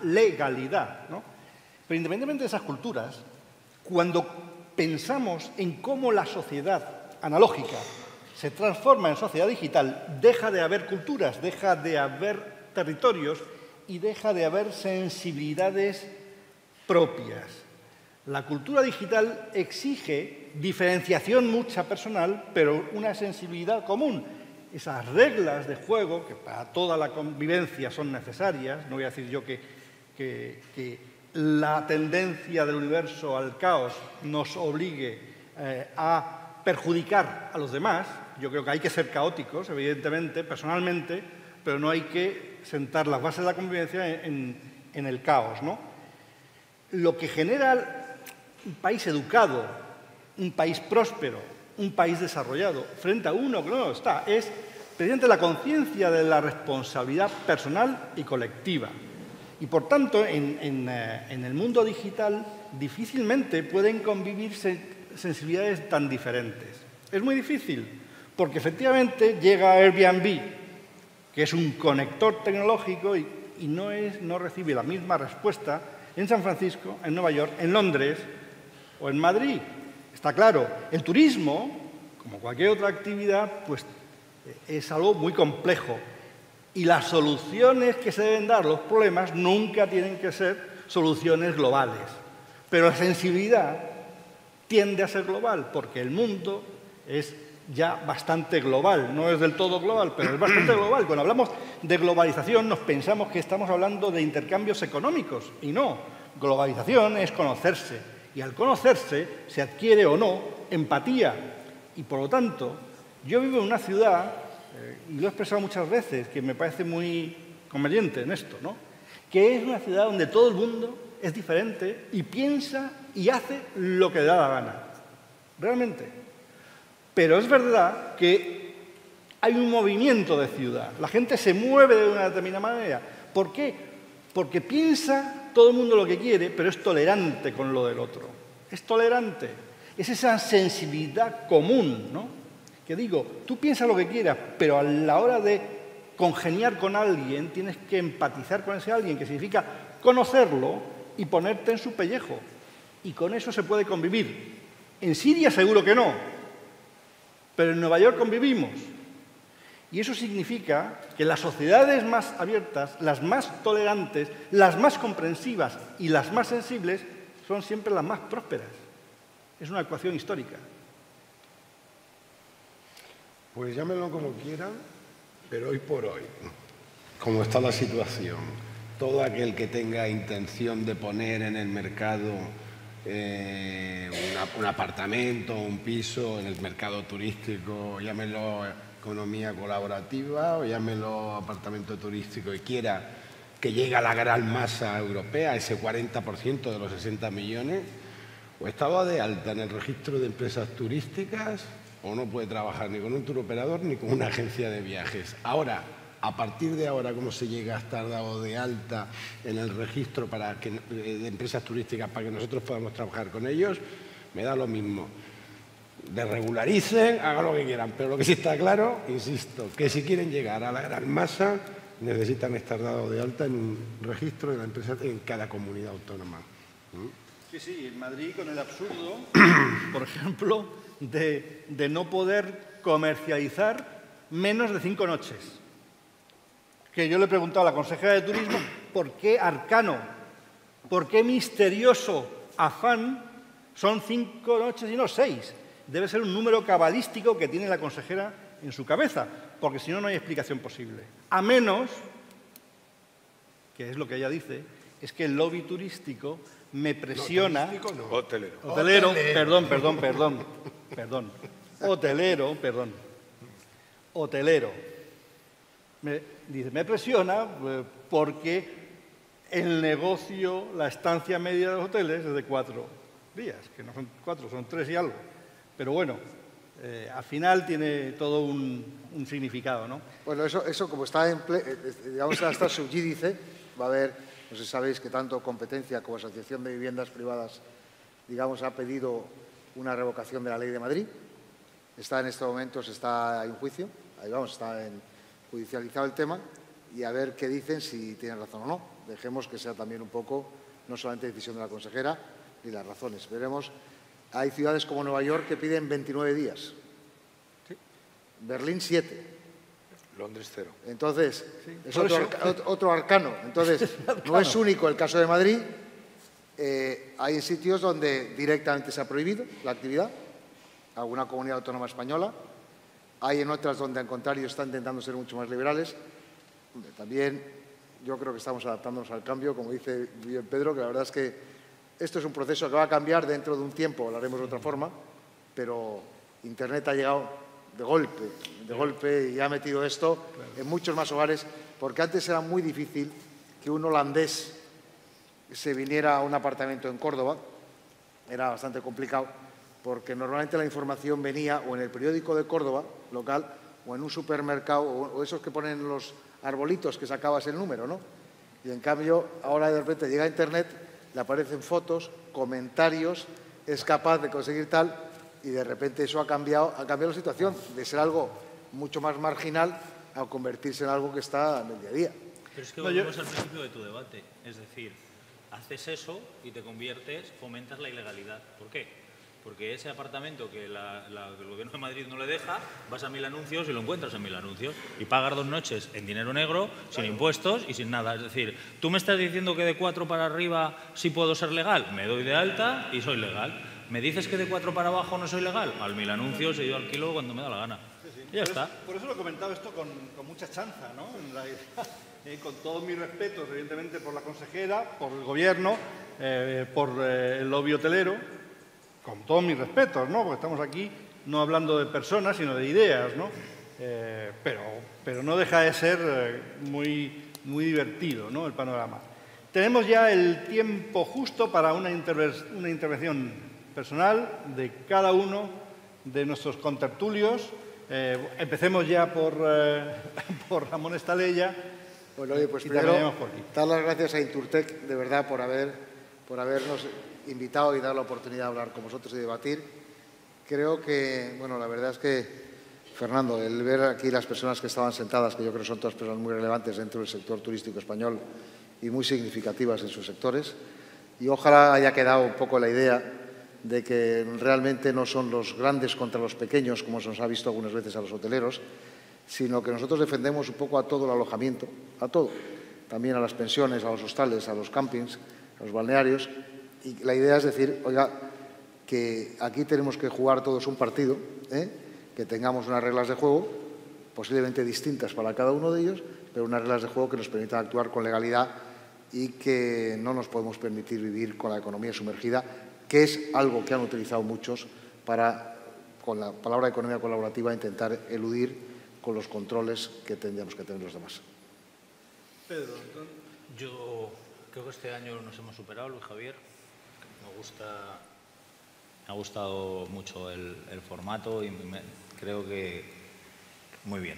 legalidad, ¿no? Pero independientemente de esas culturas, cuando pensamos en cómo la sociedad analógica se transforma en sociedad digital, deja de haber culturas, deja de haber territorios y deja de haber sensibilidades propias. La cultura digital exige diferenciación mucha personal, pero una sensibilidad común. Esas reglas de juego, que para toda la convivencia son necesarias, no voy a decir yo que la tendencia del universo al caos nos obligue a perjudicar a los demás. Yo creo que hay que ser caóticos, evidentemente, personalmente, pero no hay que sentar las bases de la convivencia en el caos, ¿no? Lo que genera un país educado, un país próspero, un país desarrollado, frente a uno que no lo está. Es precisamente la conciencia de la responsabilidad personal y colectiva. Y, por tanto, en el mundo digital difícilmente pueden convivir sensibilidades tan diferentes. Es muy difícil, porque efectivamente llega Airbnb, que es un conector tecnológico y no recibe la misma respuesta en San Francisco, en Nueva York, en Londres o en Madrid. Está claro, el turismo, como cualquier otra actividad, pues es algo muy complejo. Y las soluciones que se deben dar a los problemas nunca tienen que ser soluciones globales. Pero la sensibilidad tiende a ser global, porque el mundo es ya bastante global. No es del todo global, pero es bastante global. Cuando hablamos de globalización nos pensamos que estamos hablando de intercambios económicos. Y no. Globalización es conocerse. Y al conocerse se adquiere o no empatía. Y por lo tanto, yo vivo en una ciudad, y lo he expresado muchas veces, que me parece muy conveniente en esto, ¿no? Que es una ciudad donde todo el mundo es diferente y piensa y hace lo que le da la gana. Realmente. Pero es verdad que hay un movimiento de ciudad. La gente se mueve de una determinada manera. ¿Por qué? Porque piensa todo el mundo lo que quiere, pero es tolerante con lo del otro. Es tolerante. Es esa sensibilidad común, ¿no? Que digo, tú piensas lo que quieras, pero a la hora de congeniar con alguien tienes que empatizar con ese alguien, que significa conocerlo y ponerte en su pellejo. Y con eso se puede convivir. En Siria seguro que no, pero en Nueva York convivimos. Y eso significa que las sociedades más abiertas, las más tolerantes, las más comprensivas y las más sensibles son siempre las más prósperas. Es una ecuación histórica. Pues llámenlo como quieran, pero hoy por hoy, como está la situación, todo aquel que tenga intención de poner en el mercado un apartamento, un piso en el mercado turístico, llámenlo economía colaborativa o llámenlo apartamento turístico y quiera que llegue a la gran masa europea, ese 40% de los 60 millones, o estaba de alta en el registro de empresas turísticas o no puede trabajar ni con un turoperador ni con una agencia de viajes. Ahora, a partir de ahora, ¿cómo se llega a estar dado de alta en el registro de empresas turísticas para que nosotros podamos trabajar con ellos? Me da lo mismo. Desregularice, hagan lo que quieran, pero lo que sí está claro, insisto, que si quieren llegar a la gran masa, necesitan estar dados de alta en un registro de la empresa en cada comunidad autónoma. Sí, sí, en Madrid con el absurdo, por ejemplo, de no poder comercializar menos de 5 noches. Que yo le he preguntado a la consejera de Turismo por qué arcano, por qué misterioso afán son 5 noches y no 6. Debe ser un número cabalístico que tiene la consejera en su cabeza, porque si no, no hay explicación posible. A menos, que es lo que ella dice, es que el lobby turístico me presiona... No, turístico no. Hotelero. Hotelero, perdón. Hotelero. Me presiona porque el negocio, la estancia media de los hoteles es de 4 días, que no son 4, son 3 y algo. Pero bueno, al final tiene todo un significado, ¿no? Bueno, eso como está digamos, hasta subjídice, va a haber, no sé si sabéis que tanto Competencia como Asociación de Viviendas Privadas, digamos, ha pedido una revocación de la Ley de Madrid. Está en estos momentos, está en juicio, ahí vamos, está judicializado el tema, y a ver qué dicen, si tienen razón o no. Dejemos que sea también un poco, no solamente decisión de la consejera, ni las razones. Veremos. Hay ciudades como Nueva York que piden 29 días. Sí. Berlín 7. Londres 0. Entonces, sí, es otro arcano. Entonces, no es único el caso de Madrid. Hay sitios donde directamente se ha prohibido la actividad, alguna comunidad autónoma española. Hay en otras donde, al contrario, están intentando ser mucho más liberales. También yo creo que estamos adaptándonos al cambio, como dice bien Pedro, que la verdad es que esto es un proceso que va a cambiar dentro de un tiempo, lo haremos de otra forma, pero Internet ha llegado de golpe y ha metido esto en muchos más hogares, porque antes era muy difícil que un holandés se viniera a un apartamento en Córdoba era bastante complicado, porque normalmente la información venía o en el periódico de Córdoba, local, o en un supermercado, o esos que ponen los arbolitos que sacabas el número, ¿no? Y en cambio, ahora de repente llega a Internet, le aparecen fotos, comentarios, es capaz de conseguir tal, y de repente eso ha cambiado la situación, de ser algo mucho más marginal a convertirse en algo que está en el día a día. Pero es que volvemos al principio de tu debate, es decir, haces eso y te conviertes, fomentas la ilegalidad. ¿Por qué? Porque ese apartamento que el Gobierno de Madrid no le deja, vas a 1000 anuncios y lo encuentras en 1000 anuncios y pagas 2 noches en dinero negro, sin impuestos y sin nada. Es decir, ¿tú me estás diciendo que de 4 para arriba sí puedo ser legal? Me doy de alta y soy legal. ¿Me dices que de 4 para abajo no soy legal? Al 1000 anuncios y yo alquilo cuando me da la gana. Y ya está. Por eso lo he comentado esto con mucha chanza, ¿no? En realidad, con todos mis respetos, evidentemente, por la consejera, por el Gobierno, por el lobby hotelero, con todos mis respetos, ¿no? Porque estamos aquí no hablando de personas, sino de ideas, ¿no? Pero no deja de ser muy divertido, ¿no? El panorama. Tenemos ya el tiempo justo para una intervención personal de cada uno de nuestros contertulios. Empecemos ya por Ramón Estaleya. Bueno, oye, pues primero, dar las gracias a Inturtech, de verdad, por habernos invitado y dar la oportunidad de hablar con vosotros y debatir. Creo que, bueno, la verdad es que, Fernando, el ver aquí las personas que estaban sentadas, que yo creo que son todas personas muy relevantes dentro del sector turístico español y muy significativas en sus sectores, y ojalá haya quedado un poco la idea de que realmente no son los grandes contra los pequeños, como se nos ha visto algunas veces a los hoteleros, sino que nosotros defendemos un poco a todo el alojamiento, a todo, también a las pensiones, a los hostales, a los campings, a los balnearios. Y la idea es decir, oiga, que aquí tenemos que jugar todos un partido, que tengamos unas reglas de juego, posiblemente distintas para cada uno de ellos, pero unas reglas de juego que nos permitan actuar con legalidad y que no nos podemos permitir vivir con la economía sumergida, que es algo que han utilizado muchos para, con la palabra economía colaborativa, intentar eludir con los controles que tendríamos que tener los demás. Pedro, yo creo que este año nos hemos superado, Luis Javier. Me ha gustado mucho el formato y creo que muy bien.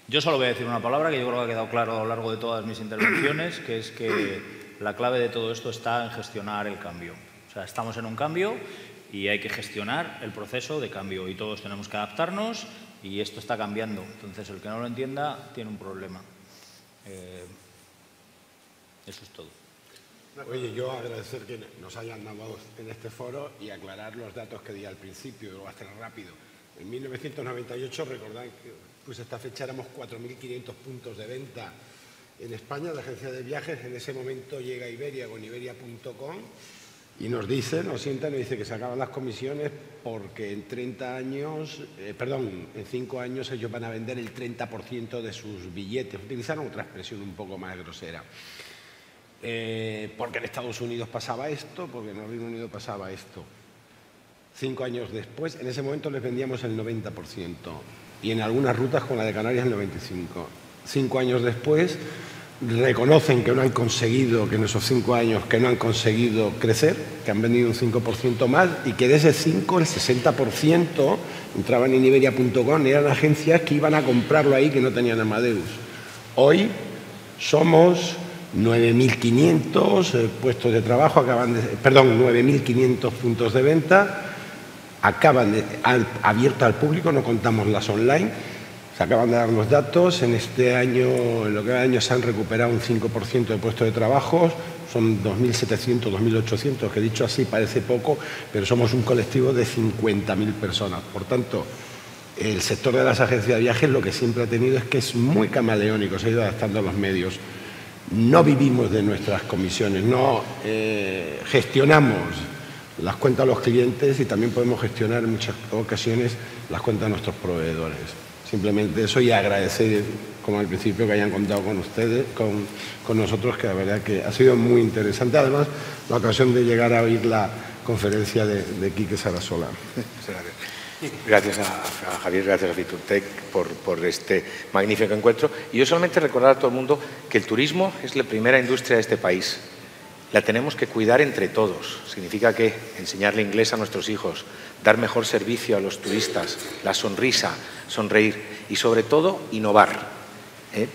Yo solo voy a decir una palabra que yo creo que ha quedado claro a lo largo de todas mis intervenciones, que es que la clave de todo esto está en gestionar el cambio. O sea, estamos en un cambio y hay que gestionar el proceso de cambio y todos tenemos que adaptarnos y esto está cambiando. Entonces, el que no lo entienda tiene un problema. Eso es todo. Oye, yo agradecer que nos hayan dado en este foro y aclarar los datos que di al principio, lo voy a hacer rápido. En 1998, recordad que pues esta fecha éramos 4.500 puntos de venta en España, la agencia de viajes. En ese momento llega Iberia con iberia.com y nos sienta y nos dice que se acaban las comisiones porque en 5 años ellos van a vender el 30% de sus billetes. Utilizaron otra expresión un poco más grosera. Porque en Estados Unidos pasaba esto, porque en el Reino Unido pasaba esto. 5 años después, en ese momento les vendíamos el 90% y en algunas rutas, como la de Canarias, el 95%. 5 años después, reconocen que no han conseguido, que en esos 5 años que no han conseguido crecer, que han vendido un 5% más y que de ese 5, el 60% entraban en iberia.com, eran agencias que iban a comprarlo ahí, que no tenían Amadeus. Hoy somos 9.500 puestos de trabajo, 9.500 puntos de venta, abierto al público, no contamos las online, se acaban de dar los datos. En este año, en lo que va de año, se han recuperado un 5% de puestos de trabajo, son 2.700, 2.800, que dicho así parece poco, pero somos un colectivo de 50.000 personas. Por tanto, el sector de las agencias de viajes lo que siempre ha tenido es que es muy camaleónico, se ha ido adaptando a los medios. No vivimos de nuestras comisiones, no gestionamos las cuentas de los clientes y también podemos gestionar en muchas ocasiones las cuentas de nuestros proveedores. Simplemente eso, y agradecer, como al principio, que hayan contado con ustedes, con nosotros, que la verdad que ha sido muy interesante. Además, la ocasión de llegar a oír la conferencia de Quique Sarasola. Gracias a Javier, gracias a Fiturtech por este magnífico encuentro. Y yo solamente recordar a todo el mundo que el turismo es la primera industria de este país la tenemos que cuidar entre todos. Significa que enseñarle inglés a nuestros hijos, dar mejor servicio a los turistas, la sonrisa, sonreír y sobre todo innovar.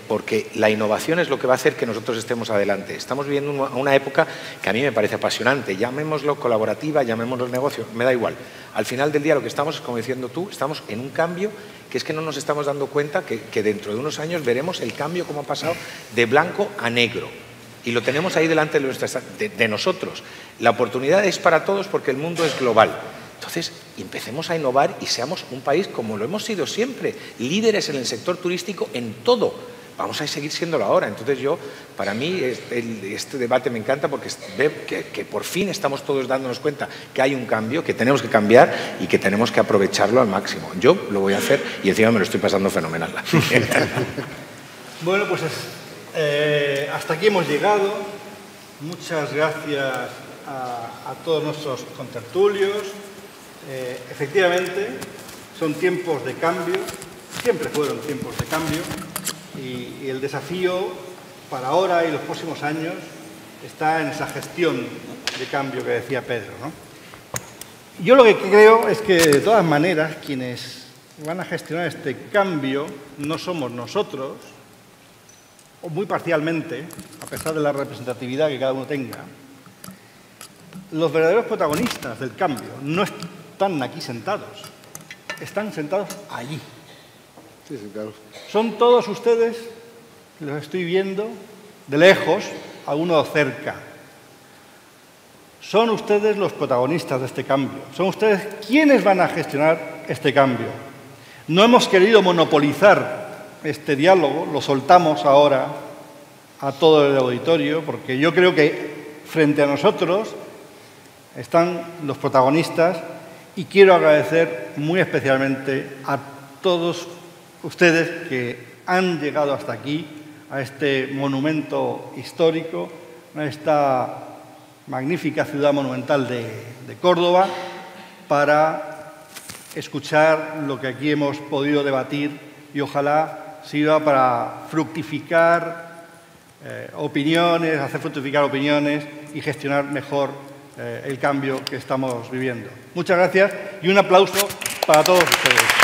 Porque la innovación es lo que va a hacer que nosotros estemos adelante. Estamos viviendo una época que a mí me parece apasionante, llamémoslo colaborativa, llamémoslo negocio, me da igual. Al final del día lo que estamos es, como diciendo tú, estamos en un cambio que es que no nos estamos dando cuenta que dentro de unos años veremos el cambio como ha pasado de blanco a negro. Y lo tenemos ahí delante de nosotros. La oportunidad es para todos porque el mundo es global. Entonces, empecemos a innovar y seamos un país como lo hemos sido siempre, líderes en el sector turístico en todo. Vamos a seguir siéndolo ahora. Entonces para mí, este debate me encanta porque veo que por fin estamos todos dándonos cuenta que hay un cambio, que tenemos que cambiar y que tenemos que aprovecharlo al máximo. Yo lo voy a hacer y encima me lo estoy pasando fenomenal. Bueno, pues hasta aquí hemos llegado. Muchas gracias a todos nuestros contertulios. Efectivamente, son tiempos de cambio, siempre fueron tiempos de cambio y el desafío para ahora y los próximos años está en esa gestión de cambio que decía Pedro, ¿no? Yo lo que creo es que, de todas maneras, quienes van a gestionar este cambio no somos nosotros, o muy parcialmente, a pesar de la representatividad que cada uno tenga. Los verdaderos protagonistas del cambio no están aquí sentados, están sentados allí. Sí, claro. Son todos ustedes, los estoy viendo de lejos, algunos cerca. Son ustedes los protagonistas de este cambio. Son ustedes quienes van a gestionar este cambio. No hemos querido monopolizar este diálogo, lo soltamos ahora a todo el auditorio, porque yo creo que frente a nosotros están los protagonistas y quiero agradecer muy especialmente a todos ustedes que han llegado hasta aquí, a este monumento histórico, a esta magnífica ciudad monumental de Córdoba, para escuchar lo que aquí hemos podido debatir y ojalá sirva para fructificar opiniones, hacer fructificar opiniones y gestionar mejor el cambio que estamos viviendo. Muchas gracias y un aplauso para todos ustedes.